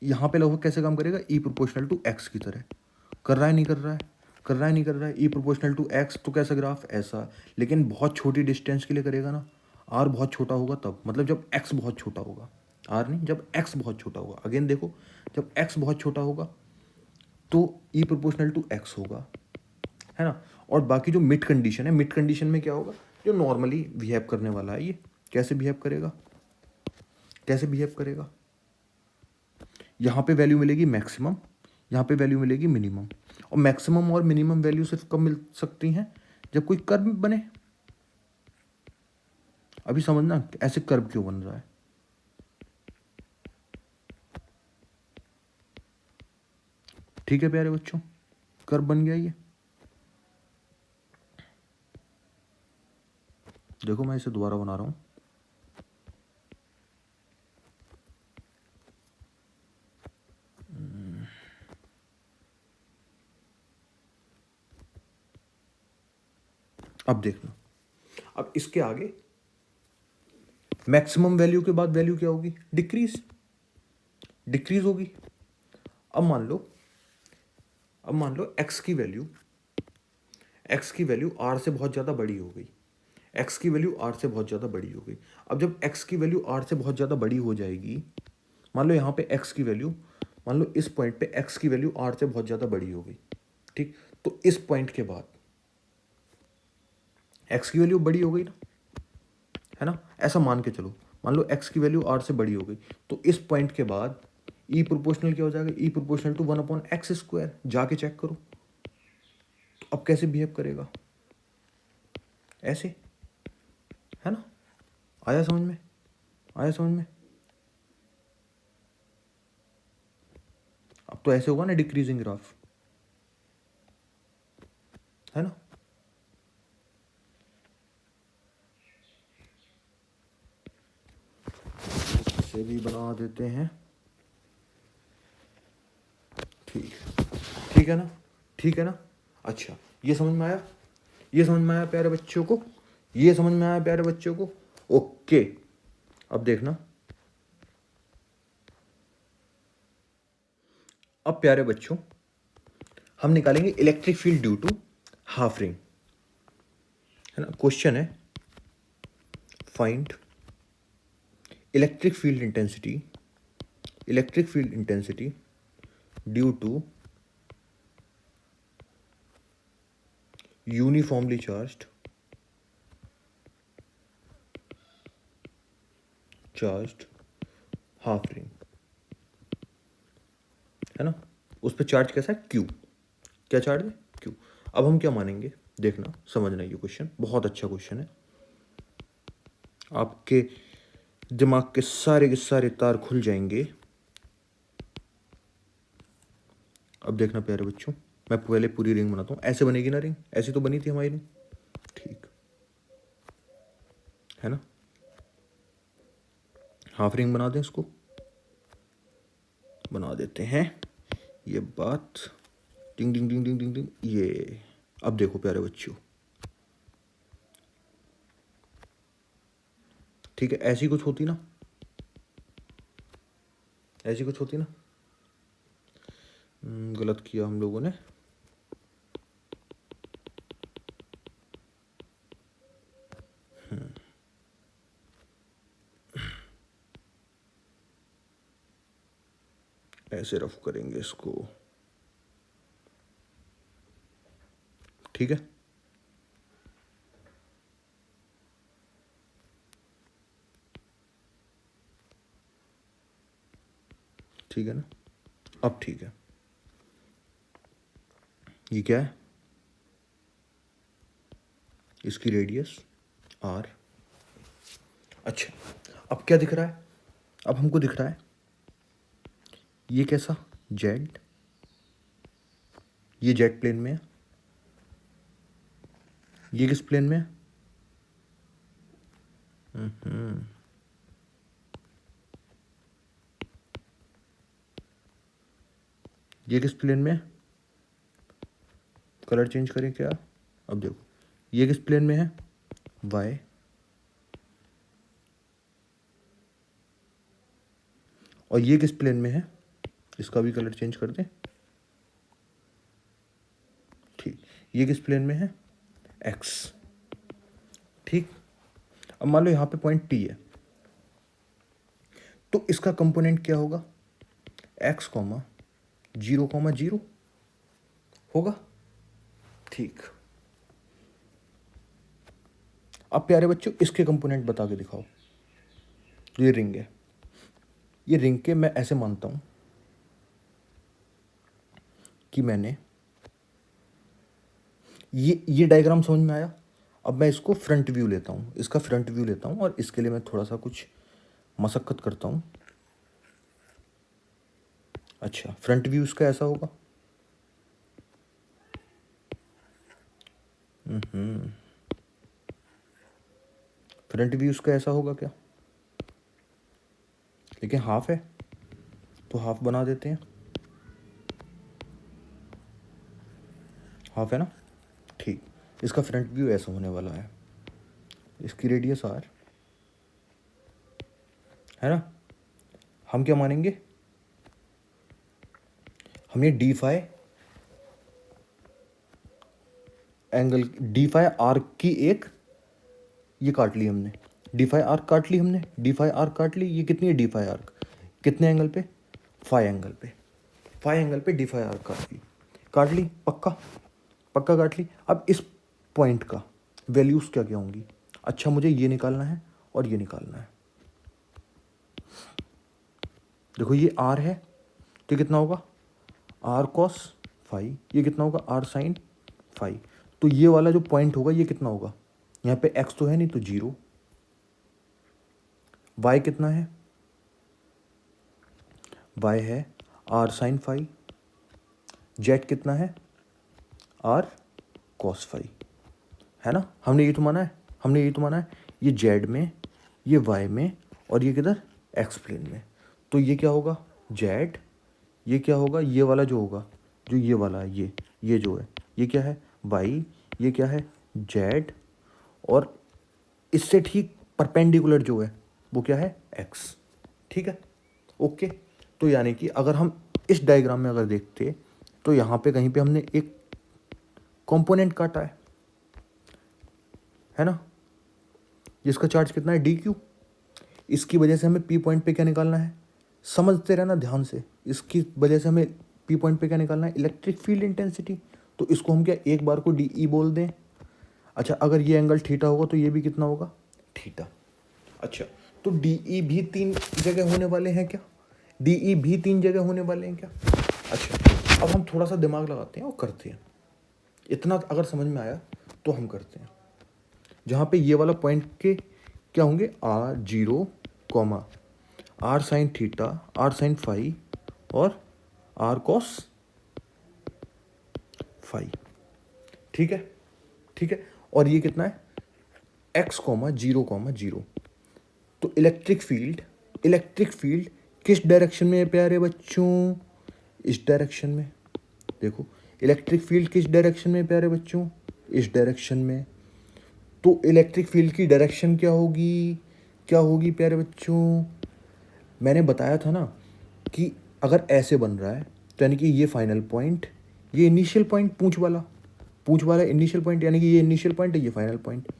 यहाँ पे लगभग कैसे काम करेगा, ई प्रोपोर्शनल टू एक्स की तरह। कर रहा है नहीं कर रहा है, कर रहा है नहीं कर रहा है, ई प्रोपोर्शनल टू एक्स, तो कैसा ग्राफ, ऐसा। लेकिन बहुत छोटी डिस्टेंस के लिए करेगा ना, आर बहुत छोटा होगा तब, मतलब जब एक्स बहुत छोटा होगा, आर नहीं, जब एक्स बहुत छोटा होगा। अगेन देखो, जब एक्स बहुत छोटा होगा तो ई प्रोपोर्शनल टू एक्स होगा, है ना। और बाकी जो मिड कंडीशन है, मिड कंडीशन में क्या होगा, जो नॉर्मली बिहेव करने वाला है, ये कैसे बिहेव करेगा, कैसे बिहेव करेगा, यहाँ पे वैल्यू मिलेगी मैक्सिमम, यहाँ पे वैल्यू मिलेगी मिनिमम। और मैक्सिमम और मिनिमम वैल्यू सिर्फ कब मिल सकती हैं, जब कोई कर्व बने। अभी समझना ऐसे कर्व क्यों बन रहा है। ठीक है प्यारे बच्चों, कर्व बन गया ये। देखो मैं इसे दोबारा बना रहा हूं। अब देखना, अब इसके आगे मैक्सिमम वैल्यू के बाद वैल्यू क्या होगी, डिक्रीज, डिक्रीज होगी। अब मान लो, अब मान लो एक्स की वैल्यू, एक्स की वैल्यू आर से बहुत ज़्यादा बड़ी हो गई, एक्स की वैल्यू आर से बहुत ज़्यादा बड़ी हो गई। अब जब एक्स की वैल्यू आर से बहुत ज़्यादा बड़ी हो जाएगी, मान लो यहाँ पे एक्स की वैल्यू, मान लो इस पॉइंट पे एक्स की वैल्यू आर से बहुत ज़्यादा बड़ी हो गई, ठीक। तो इस पॉइंट के बाद एक्स की वैल्यू बड़ी हो गई ना, है ना, ऐसा मान के चलो। मान लो एक्स की वैल्यू आर से बड़ी हो गई, तो इस पॉइंट के बाद ई प्रोपोर्शनल क्या हो जाएगा, ई प्रोपोर्शनल टू 1/x²। जाके चेक करो, तो अब कैसे बिहेव करेगा, ऐसे, है ना। आया समझ में, आया समझ में। अब तो ऐसे होगा ना डिक्रीजिंग ग्राफ, है ना। इसे भी बना देते हैं, ठीक, ठीक है ना, ठीक है ना। अच्छा, ये समझ में आया, ये समझ में आया प्यारे बच्चों को, ये समझ में आया प्यारे बच्चों को। ओके, अब देखना, अब प्यारे बच्चों हम निकालेंगे electric field due to half ring, है ना। क्वेश्चन है, find electric field intensity, electric field intensity due to uniformly charged, charged half ring, है ना। उस पर चार्ज कैसा है, क्यू, क्या चार्ज है, क्यू। अब हम क्या मानेंगे, देखना समझना, ये क्वेश्चन बहुत अच्छा क्वेश्चन है, आपके दिमाग के सारे तार खुल जाएंगे। अब देखना प्यारे बच्चों, मैं पहले पूरी रिंग बनाता हूँ। ऐसे बनेगी ना रिंग, ऐसी तो बनी थी हमारी रिंग, ठीक है ना। हाफ रिंग बना दें, इसको बना देते हैं। ये बात, टिंग टिंग टिंग टिंग टिंग टिंग, ये। अब देखो प्यारे बच्चों, ठीक है, ऐसी कुछ होती ना, ऐसी कुछ होती ना। गलत किया हम लोगों ने, ऐसे रफ करेंगे इसको, ठीक है। ठीक है ना, अब ठीक है, ये क्या है, इसकी रेडियस आर। अच्छा, अब क्या दिख रहा है, अब हमको दिख रहा है ये कैसा, जेड, ये जेड प्लेन में है, ये किस प्लेन में है, ये किस प्लेन में है, कलर चेंज करें क्या, अब देखो ये किस प्लेन में है, वाई, और ये किस प्लेन में है, इसका भी कलर चेंज कर दें। ठीक, ये किस प्लेन में है, एक्स। ठीक, अब मान लो यहाँ पे पॉइंट टी है, तो इसका कंपोनेंट क्या होगा, एक्स कॉमा 0,0 होगा। ठीक, अब प्यारे बच्चों इसके कंपोनेंट बता के दिखाओ। ये रिंग है, ये रिंग के मैं ऐसे मानता हूं कि मैंने ये डायग्राम समझ में आया। अब मैं इसको फ्रंट व्यू लेता हूँ, इसका फ्रंट व्यू लेता हूँ, और इसके लिए मैं थोड़ा सा कुछ मशक्क़त करता हूँ। अच्छा, फ्रंट व्यू इसका ऐसा होगा। फ्रंट व्यू इसका ऐसा होगा क्या, लेकिन हाफ है तो हाफ बना देते हैं, हाफ है ना। ठीक, इसका फ्रंट व्यू ऐसा होने वाला है, इसकी रेडियस आर है ना। हम क्या मानेंगे, हम ये d phi angle, d phi r की एक ये काट ली हमने, डी फाई आर्क काट ली हमने, डी फाई आर्क काट ली। ये कितनी है डी फाई आर्क, कितने एंगल पे, फाई एंगल पे, फाई एंगल पे डी फाई आर्क काट ली, काट ली, पक्का पक्का काट ली। अब इस पॉइंट का वैल्यूज क्या क्या होंगी, अच्छा मुझे ये निकालना है और ये निकालना है। देखो ये आर है तो कितना होगा, आर कॉस फाई, ये कितना होगा, आर साइन फाई। तो ये वाला जो पॉइंट होगा ये कितना होगा, यहाँ पे एक्स तो है नहीं तो 0, वाई कितना है, वाई है आर साइन फाई, जेड कितना है, आर कॉस फाई, है ना। हमने ये तो माना है, हमने ये तो माना है, ये जेड में, ये वाई में, और ये किधर, एक्स प्लेन में। तो ये क्या होगा, जेड, ये क्या होगा, ये वाला जो होगा, जो ये वाला है, ये जो है, ये क्या है, वाई, ये क्या है, जेड, और इससे ठीक परपेंडिकुलर जो है वो क्या है, एक्स। ठीक है, ओके। तो यानी कि अगर हम इस डायग्राम में अगर देखते तो यहाँ पे कहीं पे हमने एक कंपोनेंट काटा है ना। जिसका चार्ज कितना है, डी क्यू। इसकी वजह से हमें पी पॉइंट पे क्या निकालना है, समझते रहना ध्यान से। इसकी वजह से हमें पी पॉइंट पे क्या निकालना है, इलेक्ट्रिक फील्ड इंटेंसिटी। तो इसको हम क्या एक बार को डी ई बोल दें। अच्छा, अगर ये एंगल थीटा होगा तो ये भी कितना होगा, थीटा। अच्छा, तो डी ई भी 3 जगह होने वाले हैं क्या, डी ई भी 3 जगह होने वाले हैं क्या। अच्छा, अब हम थोड़ा सा दिमाग लगाते हैं और करते हैं। इतना अगर समझ में आया तो हम करते हैं। जहाँ पे ये वाला पॉइंट के क्या होंगे, r 0, r sine theta, r sine phi, और आर कॉस फाई। ठीक है, ठीक है। और ये कितना है, एक्स 0,0। तो इलेक्ट्रिक फील्ड किस डायरेक्शन में है प्यारे बच्चों, इस डायरेक्शन में। देखो इलेक्ट्रिक फील्ड किस डायरेक्शन में प्यारे बच्चों, इस डायरेक्शन में। तो इलेक्ट्रिक फील्ड की डायरेक्शन क्या होगी, क्या होगी प्यारे बच्चों। मैंने बताया था ना कि अगर ऐसे बन रहा है तो यानी कि ये फाइनल पॉइंट, ये इनिशियल पॉइंट, पूंछ वाला इनिशियल पॉइंट, यानी कि ये इनिशियल पॉइंट है, ये फाइनल पॉइंट।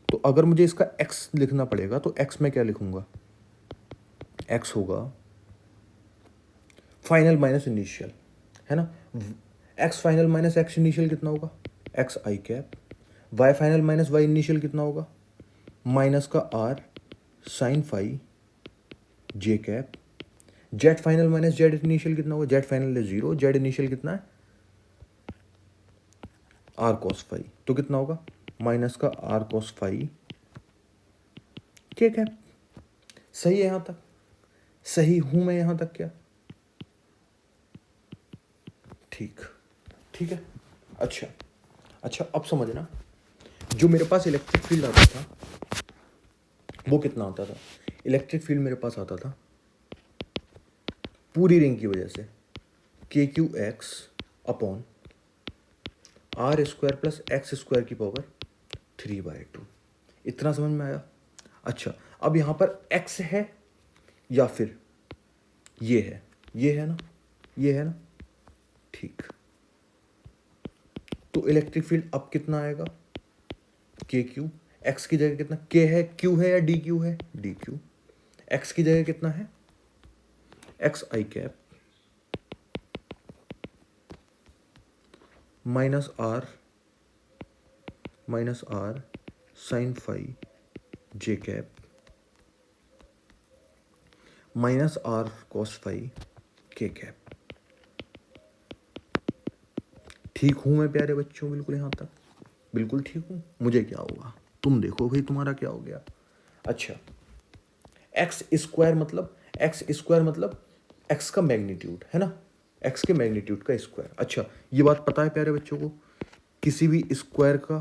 तो अगर मुझे इसका एक्स लिखना पड़ेगा तो एक्स में क्या लिखूंगा, एक्स होगा फाइनल माइनस इनिशियल, है ना। X final minus X initial कितना होगा, एक्स आई cap. Y final minus Y initial कितना होगा, माइनस का are sine phi J cap. Z final minus Z initial कितना होगा, जेड फाइनल है 0, जेड इनिशियल कितना है, आर कॉस फाई। तो कितना होगा, माइनस का आर कॉस फाई जे कैप। सही है यहां तक, सही हूं मैं यहां तक क्या, ठीक, ठीक है। अच्छा, अच्छा अब समझना, जो मेरे पास इलेक्ट्रिक फील्ड आता था वो कितना आता था, इलेक्ट्रिक फील्ड मेरे पास आता था पूरी रिंग की वजह से k Q x upon are square plus x square की पावर 3/2। इतना समझ में आया। अच्छा, अब यहाँ पर एक्स है या फिर ये है ना, ये है ना, ठीक। तो इलेक्ट्रिक फील्ड अब कितना आएगा, के क्यू। एक्स की जगह कितना के है, क्यू है या डी क्यू है, डी क्यू। एक्स की जगह कितना है, x I cap minus are sine phi J cap minus are cos phi के कैप। ठीक हूं मैं प्यारे बच्चों, बिल्कुल यहां तक बिल्कुल ठीक हूं। मुझे क्या होगा, तुम देखो भाई तुम्हारा क्या हो गया। अच्छा, एक्स स्क्वायर मतलब एक्स का मैग्नीट्यूड है ना, एक्स के मैग्नीट्यूड का स्क्वायर। अच्छा, ये बात पता है प्यारे बच्चों को, किसी भी स्क्वायर का,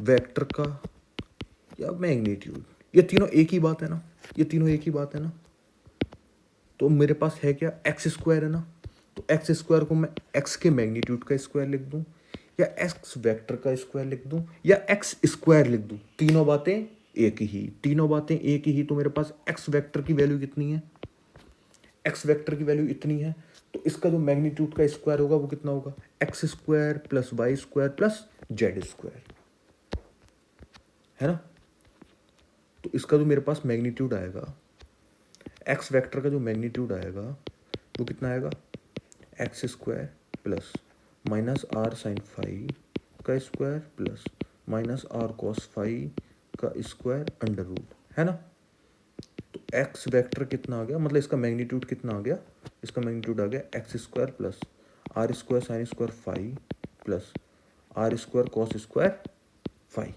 वेक्टर का या मैग्नीट्यूड, ये तीनों एक ही बात है ना, ये तीनों एक ही बात है ना। तो मेरे पास है क्या, एक्स स्क्वायर है ना, तो एक्स स्क्वायर को मैं एक्स के मैग्नीट्यूड का स्क्वायर लिख दूं, या एक्स वेक्टर का स्क्वायर लिख दूं, या एक्स स्क्वायर लिख दूं, तीनों बातें एक ही, तीनों बातें एक ही। तो मेरे पास एक्स वेक्टर की वैल्यू कितनी है, एक्स वेक्टर की वैल्यू इतनी है, तो इसका जो मैग्नीट्यूड का स्क्वायर होगा वो कितना होगा, X square plus Y square plus Z square, है ना। तो इसका जो मेरे पास मैग्नीट्यूड आएगा, एक्स वेक्टर का जो मैग्नीट्यूड आएगा वो कितना आएगा, X square plus minus are sine phi का square plus minus are cos phi का स्क्वायर अंडर रूट, है ना। तो एक्स वेक्टर कितना आ गया, मतलब इसका मैग्नीट्यूड कितना आ गया, इसका मैग्नीट्यूड आ गया x square plus are square sine square phi plus are square cos square phi.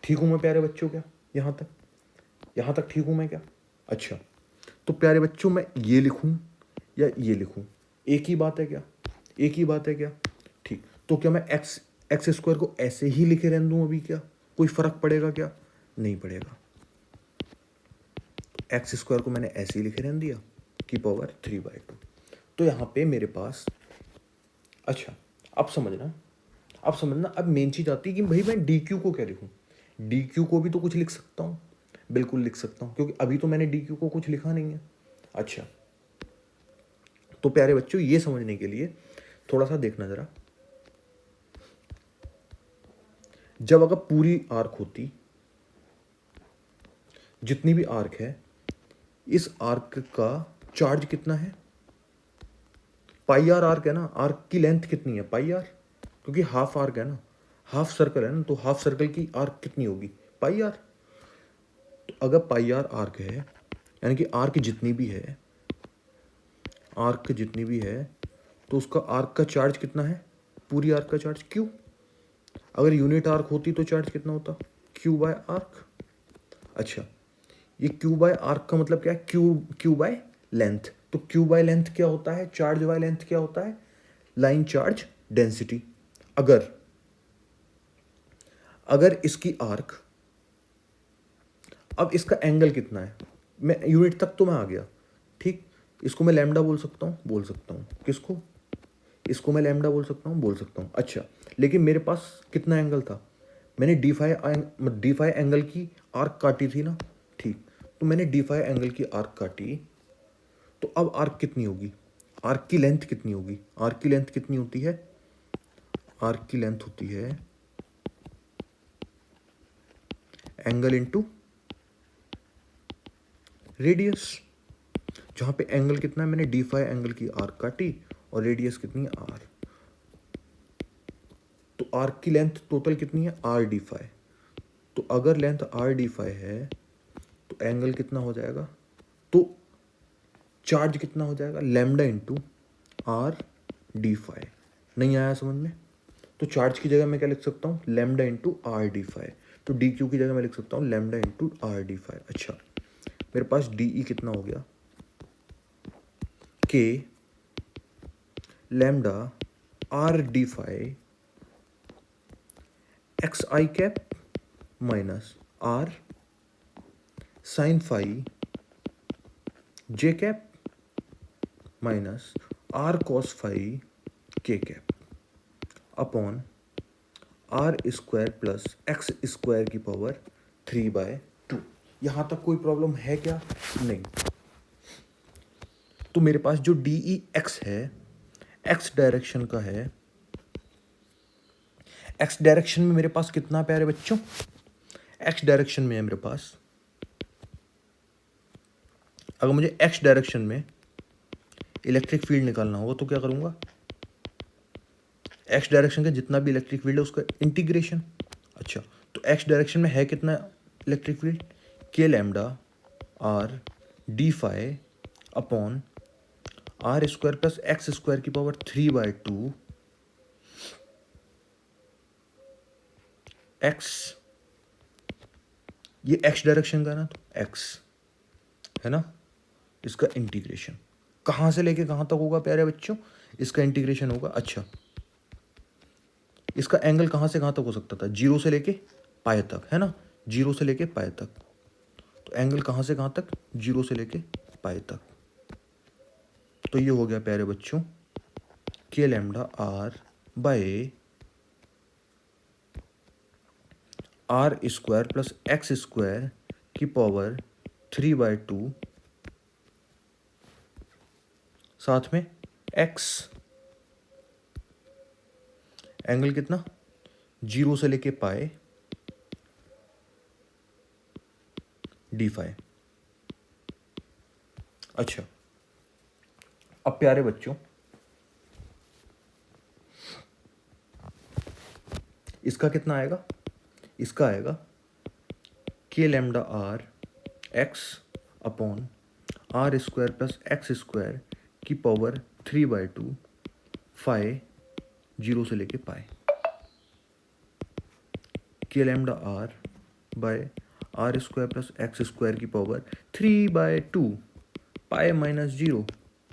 ठीक हूँ मैं प्यारे बच्चों क्या, यहाँ तक ठीक हूँ मैं क्या। अच्छा, तो प्यारे बच्चों मैं ये लिखूँ या ये लिखूँ, एक ही बात है क्या, एक ही बात है क्या। ठीक, तो क्या मैं एक्स स्क्वायर को ऐसे ही लिखे रहने दूँ अभी, क्या कोई फर्क पड़ेगा क्या, नहीं पड़ेगा। एक्स स्क्वायर को मैंने ऐसे ही लिखे रहने दिया की पावर 3/2। तो यहाँ पे मेरे पास, अच्छा अब समझना, अब मेन चीज आती है कि भाई मैं डी क्यू को क्या लिखूँ। डी क्यू को भी तो कुछ लिख सकता हूँ, बिल्कुल लिख सकता हूँ, क्योंकि अभी तो मैंने डी क्यू को कुछ लिखा नहीं है। अच्छा, तो प्यारे बच्चों ये समझने के लिए थोड़ा सा देखना जरा, जब अगर पूरी आर्क होती, जितनी भी आर्क है, इस आर्क का चार्ज कितना है, पाई आर आर्क है ना, आर्क की लेंथ कितनी है, पाई आर, क्योंकि हाफ आर्क है ना, हाफ सर्कल है ना, तो हाफ सर्कल की आर्क कितनी होगी, पाई आर। तो अगर पाई आर आर्क है, यानी कि आर्क जितनी भी है, आर्क जितनी भी है, तो उसका आर्क का चार्ज कितना है, पूरी आर्क का चार्ज क्यू। अगर यूनिट आर्क होती तो चार्ज कितना होता, क्यू बाय आर्क। अच्छा, ये क्यू बाय आर्क का मतलब क्या है, क्यू बाय लेंथ। तो क्यू बाय लेंथ क्या होता है, चार्ज बाय लेंथ क्या होता है, लाइन चार्ज डेंसिटी। अगर अगर इसकी आर्क, अब इसका एंगल कितना है, मैं यूनिट तक तो मैं आ गया, ठीक। इसको मैं लैम्डा बोल सकता हूँ, किसको, इसको मैं लैम्डा बोल सकता हूँ। अच्छा, लेकिन मेरे पास कितना एंगल था, मैंने डी फाई एंगल की आर्क काटी थी ना, ठीक। तो मैंने डी फाई एंगल की आर्क काटी, तो अब आर्क कितनी होगी, आर्क की लेंथ कितनी होगी, आर्क की लेंथ कितनी होती है, आर्क की लेंथ होती है एंगल इंटू रेडियस। जहां पे एंगल कितना है, मैंने डी फाई एंगल की आर्क काटी और रेडियस कितनी है आर, तो आर्क की लेंथ टोटल कितनी है, आर डी फाई। तो अगर लेंथ आर डी फाई है तो एंगल कितना हो जाएगा, तो चार्ज कितना हो जाएगा, lambda into R D phi. नहीं आया समझ में, तो चार्ज की जगह मैं क्या लिख सकता हूँ, lambda into R D phi. तो डी क्यू की जगह मैं लिख सकता हूँ lambda into R D phi. अच्छा, मेरे पास डी ई कितना हो गया, K lambda R D phi X I cap minus are sine phi J cap minus are cos phi के cap upon are square plus x square की पावर 3/2। यहाँ तक कोई प्रॉब्लम है क्या, नहीं। तो मेरे पास जो डी ई एक्स है, एक्स डायरेक्शन का है, एक्स डायरेक्शन में मेरे पास कितना प्यारे बच्चों, एक्स डायरेक्शन में है मेरे पास, अगर मुझे एक्स डायरेक्शन में इलेक्ट्रिक फील्ड निकालना होगा तो क्या करूंगा, एक्स डायरेक्शन का जितना भी इलेक्ट्रिक फील्ड है उसका इंटीग्रेशन। अच्छा, तो एक्स डायरेक्शन में है कितना electric field, k lambda R D phi upon are square plus x square की पावर 3/2 एक्स, ये एक्स डायरेक्शन का ना, तो एक्स है ना, इसका इंटीग्रेशन कहाँ से लेके कहाँ तक होगा प्यारे बच्चों, इसका इंटीग्रेशन होगा। अच्छा, इसका एंगल कहाँ से कहाँ तक हो सकता था, जीरो से लेके पाए तक, है ना, जीरो से लेके पाए तक, तो एंगल कहाँ से कहाँ तक, जीरो से लेके पाए तक। तो ये हो गया प्यारे बच्चों k lambda r by r square plus x square की पावर 3/2 साथ में एक्स, एंगल कितना, जीरो से लेके पाए डी फाई। अच्छा, अब प्यारे बच्चों इसका कितना आएगा, इसका आएगा k lambda r x upon are square plus x square की पावर 3/2 फाई जीरो से लेके pi, k lambda r by r square plus x square की पावर 3/2 पाए माइनस जीरो,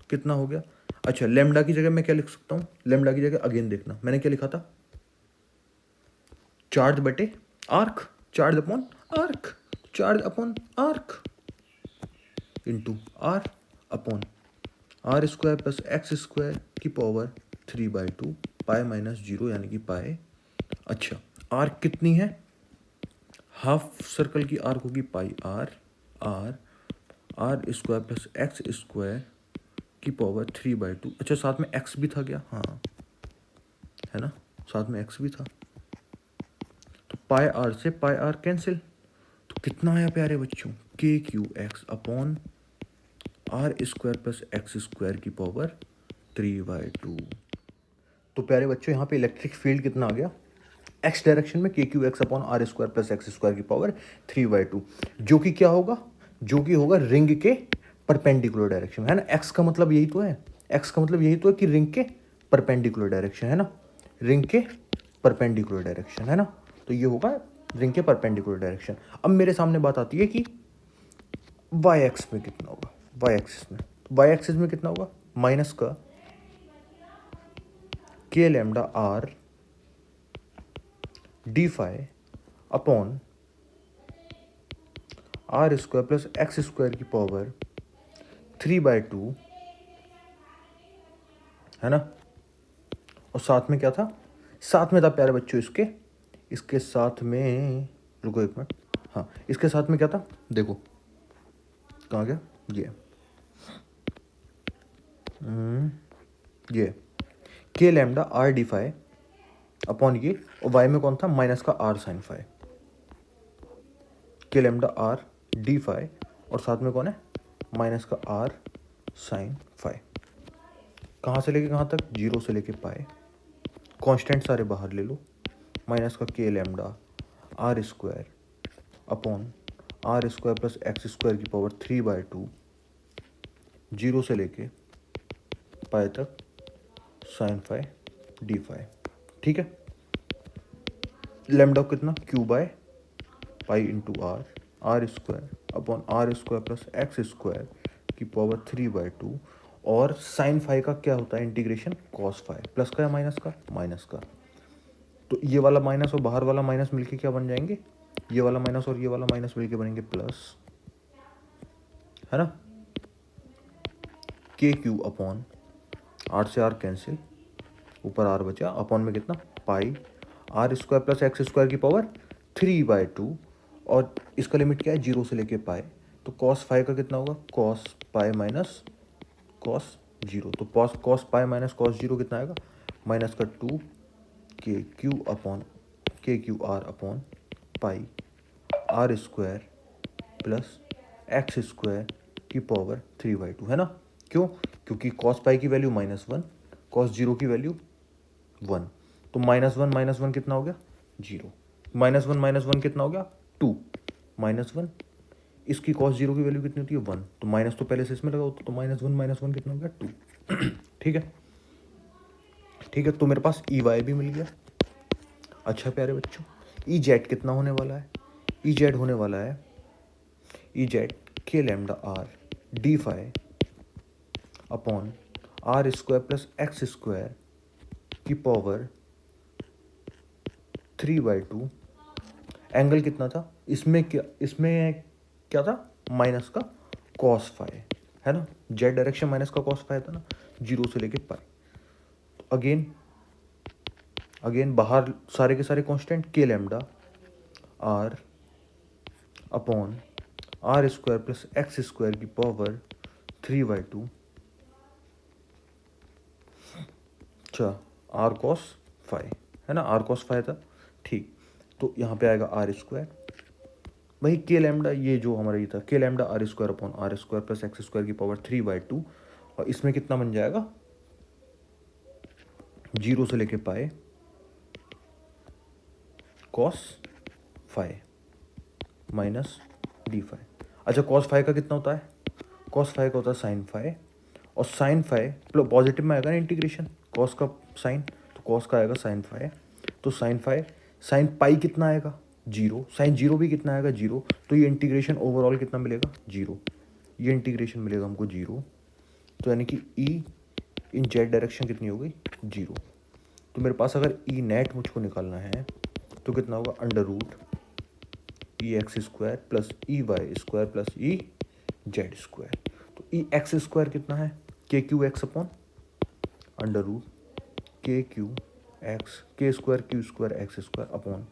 कितना हो गया। अच्छा, लैम्डा की जगह मैं क्या लिख सकता हूँ, लैम्डा की जगह अगेन देखना मैंने क्या लिखा था, चार्ज बटे arc, charge upon arc, charge upon arc into r upon are square plus x square की पावर 3/2 पाए माइनस जीरो यानी कि पाए। अच्छा, आर्क कितनी है, हाफ सर्कल की आर्क होगी pi R, R R square plus x square की पावर 3/2। अच्छा, साथ में एक्स भी था क्या, हाँ है ना, साथ में एक्स भी था, तो पाई आर से पाई आर कैंसिल, तो कितना आया प्यारे बच्चों, k Q x upon are square plus x square की पावर 3/2। तो प्यारे बच्चों यहाँ पे इलेक्ट्रिक फील्ड कितना आ गया, एक्स डायरेक्शन में k Q x upon are square plus x square की पावर 3/2, जो कि क्या होगा, जो कि होगा रिंग के परपेंडिकुलर डायरेक्शन में, है ना, एक्स का मतलब यही तो है, एक्स का मतलब यही तो है कि रिंग के परपेंडिकुलर डायरेक्शन, है ना, रिंग के परपेंडिकुलर डायरेक्शन, है ना, तो ये होगा रिंग के परपेंडिकुलर डायरेक्शन। अब मेरे सामने बात आती है कि वाई एक्स में कितना होगा, वाई एक्सिस में, वाई एक्सिस में कितना होगा, माइनस का के lambda R D phi upon are square plus x square की पावर 3/2, है ना, और साथ में क्या था, साथ में था प्यारे बच्चों इसके, इसके साथ में, रुको एक मिनट, हाँ इसके साथ में क्या था, देखो कहाँ गया ये k lambda R D phi upon ये, और वाई में कौन था, माइनस का are sine phi, k lambda R D phi और साथ में कौन है, माइनस का आर साइन फाई, कहाँ से लेके कहाँ तक, जीरो से लेके पाए, कांस्टेंट सारे बाहर ले लो, माइनस का के lambda R square upon are square plus x square की पावर 3/2 जीरो से लेके पाए तक साइन फाई डी फाई, ठीक है। लैम्डा कितना, Q by pi into R, R square upon are square plus x square की पावर 3/2, और साइन फाई का क्या होता है इंटीग्रेशन, कॉस फाई, प्लस का या माइनस का, माइनस का, तो ये वाला माइनस और बाहर वाला माइनस मिलके क्या बन जाएंगे, ये वाला माइनस और ये वाला माइनस मिलके बनेंगे प्लस, है ना, के क्यू अपॉन आर से आर कैंसिल, ऊपर आर बचा, अपॉन में कितना, pi R square plus x square की पावर 3/2, और इसका लिमिट क्या है, जीरो से लेके पाए, तो कॉस फाई का कितना होगा, cos pi minus cos zero. तो cos cos pi minus cos zero कितना आएगा, माइनस का 2 K Q upon K Q R upon pi R square plus x square की पावर 3/2, है ना। क्यों, क्योंकि कॉस पाई की वैल्यू -1, कॉस जीरो की वैल्यू 1, तो -1 कितना हो गया, 0, -1 कितना हो गया, 2, -1, इसकी कॉस जीरो की वैल्यू कितनी होती है, 1, तो माइनस तो पहले से इसमें लगा होता, तो -1 कितना हो गया, 2। ठीक है, ठीक है, तो मेरे पास ई वाई भी मिल गया। अच्छा प्यारे बच्चों, ई जेड कितना होने वाला है, ई जेड होने वाला है, E Z K lambda R D phi upon are square plus x square की पावर 3/2। एंगल कितना था इसमें, क्या था, माइनस का कॉस फाई, है ना, जेड डायरेक्शन माइनस का कॉस फाई था ना, 0 से लेके पाई। तो अगेन बाहर सारे के सारे constant, K lambda R upon are square plus x square की पावर 3/2, अच्छा, आर कॉस फाई, है ना, आर कॉस फाई था, ठीक। तो यहाँ पे आएगा आर स्क्वायर, वही के लैम्डा, ये जो हमारा ये था, K lambda R square upon are square plus x square की पावर 3/2, और इसमें कितना बन जाएगा, 0 से लेके pi cos phi minus D phi. अच्छा, कॉस फाई का कितना होता है, कॉस फाई का होता है साइन फाई, और साइन फाई पॉजिटिव में आएगा ना इंटीग्रेशन, कॉस का साइन, तो कॉस का आएगा साइन फाई, तो साइन फाई, साइन पाई कितना आएगा, 0, साइन जीरो भी कितना आएगा, 0, तो ये इंटीग्रेशन ओवरऑल कितना मिलेगा, 0, ये इंटीग्रेशन मिलेगा हमको 0, तो यानी कि ई इन जेड डायरेक्शन कितनी हो गई, 0। तो मेरे पास अगर ई नेट मुझको निकालना है तो कितना होगा, under root E X square plus E Y square plus E Z square. तो ई एक्स स्क्वायर कितना है, के Q x upon under root K Q X, K square Q square X square upon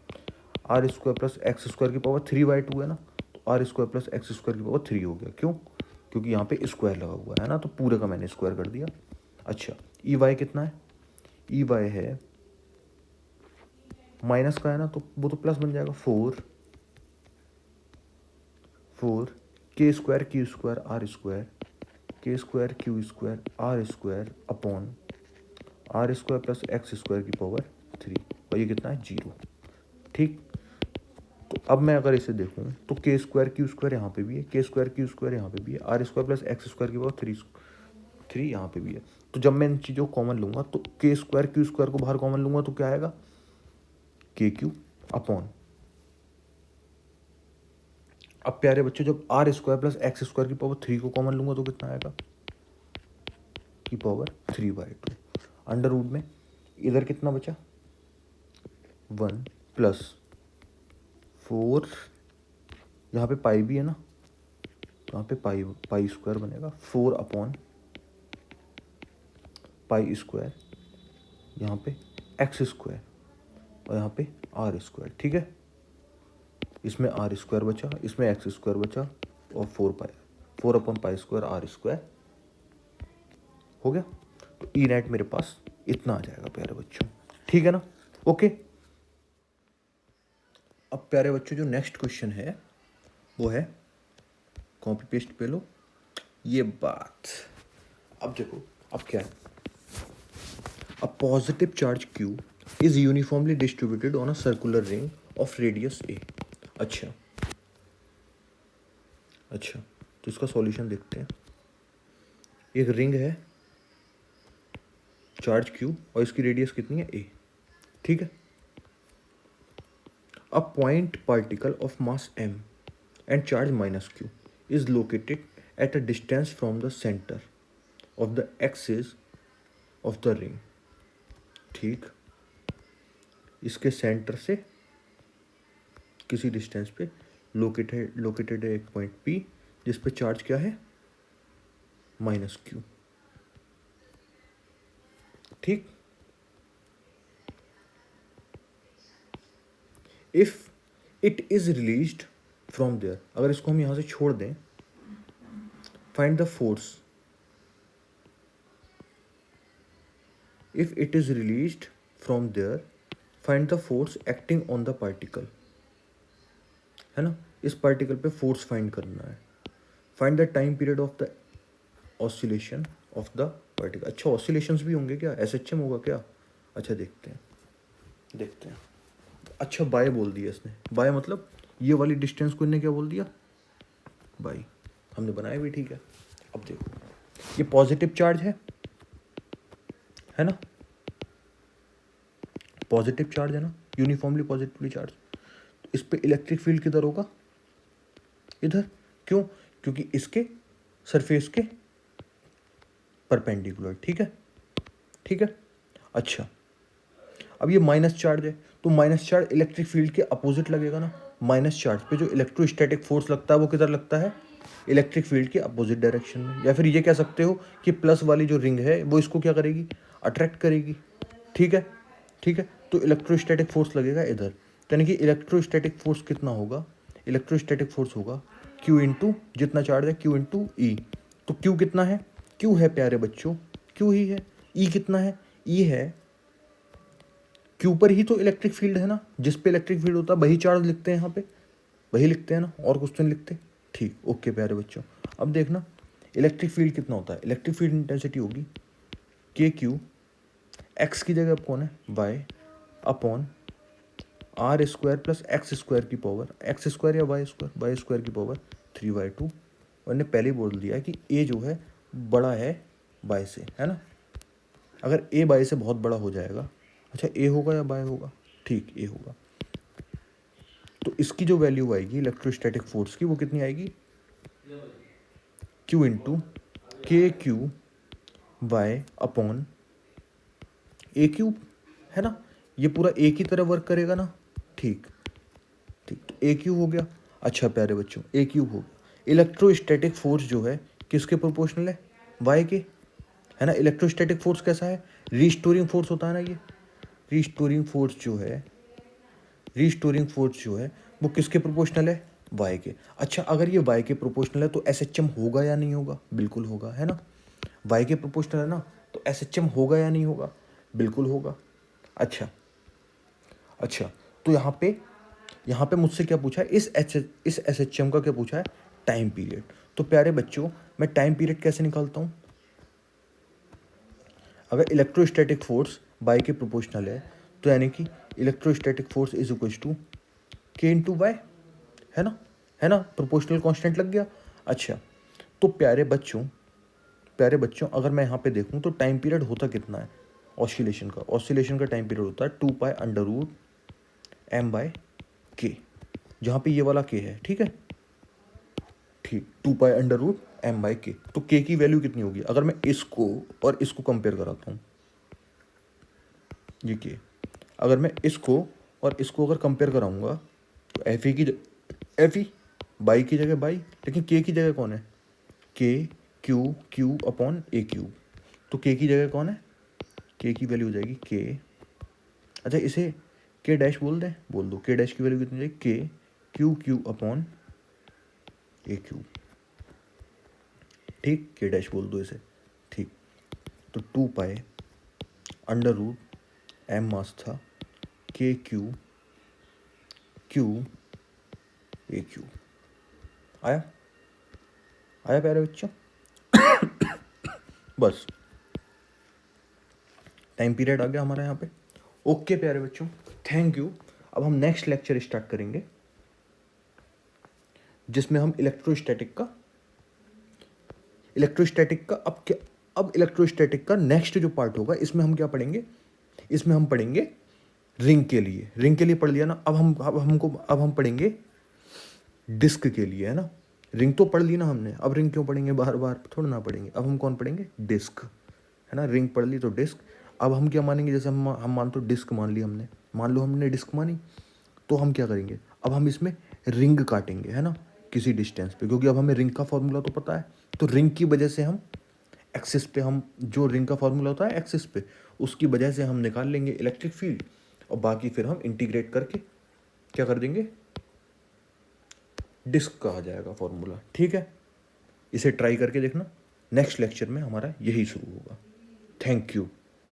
are square plus x square की पावर 3/2 है ना, तो are square plus x square की पावर 3 हो गया। क्यों, क्योंकि यहाँ पे स्क्वायर लगा हुआ है ना, तो पूरे का मैंने स्क्वायर कर दिया। अच्छा, ई वाई कितना है, ई वाई है माइनस का है ना, तो वो तो प्लस बन जाएगा, 4 K square Q square R square, K square Q square R square upon are square plus x square की पावर 3, और ये कितना है, 0। ठीक, तो अब मैं अगर इसे देखूं तो के स्क्वायर क्यू स्क्वायर यहाँ पे भी है, के स्क्वायर क्यू स्क्वायर यहाँ पे भी है, are square plus x square की पावर 3 यहाँ पे भी है। तो जब मैं इन चीज़ों को कॉमन लूंगा तो के स्क्वायर क्यू स्क्वायर को बाहर कॉमन लूंगा तो क्या आएगा, के क्यू अपॉन, अब प्यारे बच्चों जब R square plus x square की पावर 3 को कॉमन लूंगा तो कितना आएगा, की पावर 3/2, अंडर रूट में इधर कितना बचा, 1 प्लस 4, यहाँ पे पाई भी है ना, तो यहाँ पे पाई स्क्वायर बनेगा, 4 अपॉन पाई स्क्वायर, यहाँ पे एक्स स्क्वायर और यहाँ पे आर स्क्वायर। ठीक है, इसमें आर स्क्वायर बचा, इसमें एक्स स्क्वायर बचा, और 4 upon pi square R square हो गया। तो ई नेट मेरे पास इतना आ जाएगा प्यारे बच्चों, ठीक है ना, ओके। अब प्यारे बच्चों जो नेक्स्ट क्वेश्चन है वो है, कॉपी पेस्ट पे लो ये बात। अब देखो, अब क्या है, a positive charge Q is uniformly distributed on a circular ring of radius A। अच्छा, तो इसका सॉल्यूशन देखते हैं। एक रिंग है, चार्ज Q, और इसकी रेडियस कितनी है, A। ठीक है, a point particle of mass m and charge -Q is located at a distance from the centre of the axis of the ring. ठीक, इसके सेंटर से किसी डिस्टेंस पे लोकेटेड है एक पॉइंट P जिस पे चार्ज क्या है, -Q। ठीक, if it is released from there, अगर इसको हम यहाँ से छोड़ दें, find the force if it is released from there find the force acting on the particle, है ना, इस पार्टिकल पे फोर्स फाइंड करना है। Find the time period of the oscillation of the particle. अच्छा ऑसिलेशंस भी होंगे क्या, एसएचएम होगा क्या? अच्छा देखते हैं देखते हैं। अच्छा बाय बोल दिया इसने, बाय मतलब ये वाली डिस्टेंस को इन्हें क्या बोल दिया, बाय। हमने बनाया भी ठीक है। अब देखो ये पॉजिटिव चार्ज है ना, पॉजिटिव चार्ज है ना, यूनिफॉर्मली पॉजिटिवली चार्ज। तो इस पे इलेक्ट्रिक फील्ड किधर होगा, इधर। क्यों? क्योंकि इसके सरफेस के परपेंडिकुलर, ठीक है ठीक है। अच्छा अब ये माइनस चार्ज है, तो माइनस चार्ज इलेक्ट्रिक फील्ड के अपोजिट लगेगा ना। माइनस चार्ज पे जो इलेक्ट्रोस्टैटिक फोर्स लगता है वो किधर लगता है, इलेक्ट्रिक फील्ड के अपोजिट डायरेक्शन में। या फिर ये कह सकते हो कि प्लस वाली जो रिंग है वो इसको क्या करेगी, अट्रैक्ट करेगी, ठीक है ठीक है। तो इलेक्ट्रोस्टैटिक फोर्स लगेगा इधर, यानी कि इलेक्ट्रोस्टैटिक फोर्स कितना होगा, इलेक्ट्रोस्टैटिक फोर्स होगा Q इंटू जितना चार्ज है Q इंटू ई। तो Q कितना है, Q है प्यारे बच्चों, Q ही है। E कितना है, E है। Q पर ही तो इलेक्ट्रिक फील्ड है ना, जिस पे इलेक्ट्रिक फील्ड होता है वही चार्ज लिखते हैं यहाँ पे, वही लिखते हैं ना, और कुछ तो नहीं लिखते। ठीक ओके प्यारे बच्चों। अब देखना इलेक्ट्रिक फील्ड कितना होता है, इलेक्ट्रिक फील्ड इंटेंसिटी होगी KQ, एक्स की जगह कौन है, Y, upon are square plus x square की पावर, एक्स स्क्वायर या वाई स्क्वायर की पावर 3/2। मैंने पहले ही बोल दिया कि ए जो है बड़ा है बाय से, है ना। अगर ए बाय से बहुत बड़ा हो जाएगा, अच्छा ए होगा या बाय होगा, ठीक ए होगा, तो इसकी जो वैल्यू आएगी इलेक्ट्रोस्टैटिक फोर्स की वो कितनी आएगी, Q into KQ Y upon A cube, है ना। ये पूरा ए की तरह वर्क करेगा ना, ठीक ठीक। तो ए क्यूब हो गया। अच्छा प्यारे बच्चों ए क्यूब हो गया। इलेक्ट्रोस्टैटिक फोर्स जो है किसके प्रोपोर्शनल है, वाई के, है ना। इलेक्ट्रोस्टैटिक फोर्स कैसा है, रीस्टोरिंग फोर्स होता है ना ये, रीस्टोरिंग फोर्स जो है, रीस्टोरिंग फोर्स जो है वो किसके प्रोपोर्शनल है, वाई के। अच्छा अगर ये वाई के प्रोपोर्शनल है तो एसएचएम होगा या नहीं होगा, बिल्कुल होगा, है ना। वाई के प्रोपोर्शनल है ना, तो एसएचएम होगा या नहीं होगा, बिल्कुल होगा। अच्छा अच्छा तो यहाँ पे मुझसे क्या पूछा है, इस एसएचएम का क्या पूछा है, टाइम पीरियड। तो प्यारे बच्चों मैं टाइम पीरियड कैसे निकालता हूँ, अगर इलेक्ट्रोस्टैटिक फोर्स बाई के प्रोपोर्शनल है तो यानी कि electrostatic force is equal to K into Y, है ना, प्रोपोर्शनल कांस्टेंट लग गया। अच्छा तो प्यारे बच्चों अगर मैं यहाँ पे देखूँ तो टाइम पीरियड होता कितना है ऑसिलेशन का टाइम पीरियड होता है 2π√m/k, जहाँ पे ये वाला k है, ठीक है ठीक, 2π√m/k। तो k की वैल्यू कितनी होगी, अगर मैं इसको और इसको कंपेयर कराता हूँ, ये k, अगर मैं इसको और इसको अगर कंपेयर कराऊंगा तो एफ ई बाई की जगह बाई, लेकिन k की जगह कौन है, Q अपॉन ए क्यूब। तो k की जगह कौन है, k की वैल्यू हो जाएगी k, अच्छा इसे k डैश बोल दें, बोल दो k डैश की वैल्यू कितनी जाएगी, Q अपॉन ए क्यूब, ठीक k डैश बोल दो इसे, ठीक। तो 2π√m मास था KQ ए क्यूब। आया प्यारे बच्चों बस टाइम पीरियड आ गया हमारा यहाँ पे। ओके प्यारे बच्चों थैंक यू। अब हम नेक्स्ट लेक्चर स्टार्ट करेंगे जिसमें हम इलेक्ट्रोस्टैटिक का अब इलेक्ट्रोस्टैटिक का नेक्स्ट जो पार्ट होगा इसमें हम क्या पढ़ेंगे, इसमें हम पढ़ेंगे रिंग के लिए पढ़ लिया ना। अब हम पढ़ेंगे डिस्क के लिए, है ना। रिंग तो पढ़ ली ना हमने, अब रिंग क्यों पढ़ेंगे, बार बार थोड़ा ना पढ़ेंगे। अब हम कौन पढ़ेंगे, डिस्क, है ना। रिंग पढ़ ली तो डिस्क। अब हम क्या मानेंगे, जैसे हम मान तो डिस्क मान ली हमने, मान लो हमने डिस्क मानी, तो हम क्या करेंगे, अब हम इसमें रिंग काटेंगे, है ना, किसी डिस्टेंस पे, क्योंकि अब हमें रिंग का फॉर्मूला तो पता है। तो रिंग की वजह से हम एक्सिस पे, हम जो रिंग का फॉर्मूला होता है एक्सिस पे, उसकी वजह से हम निकाल लेंगे इलेक्ट्रिक फील्ड, और बाकी फिर हम इंटीग्रेट करके क्या कर देंगे, डिस्क का आ जाएगा फॉर्मूला, ठीक है। इसे ट्राई करके देखना, नेक्स्ट लेक्चर में हमारा यही शुरू होगा। Thank you.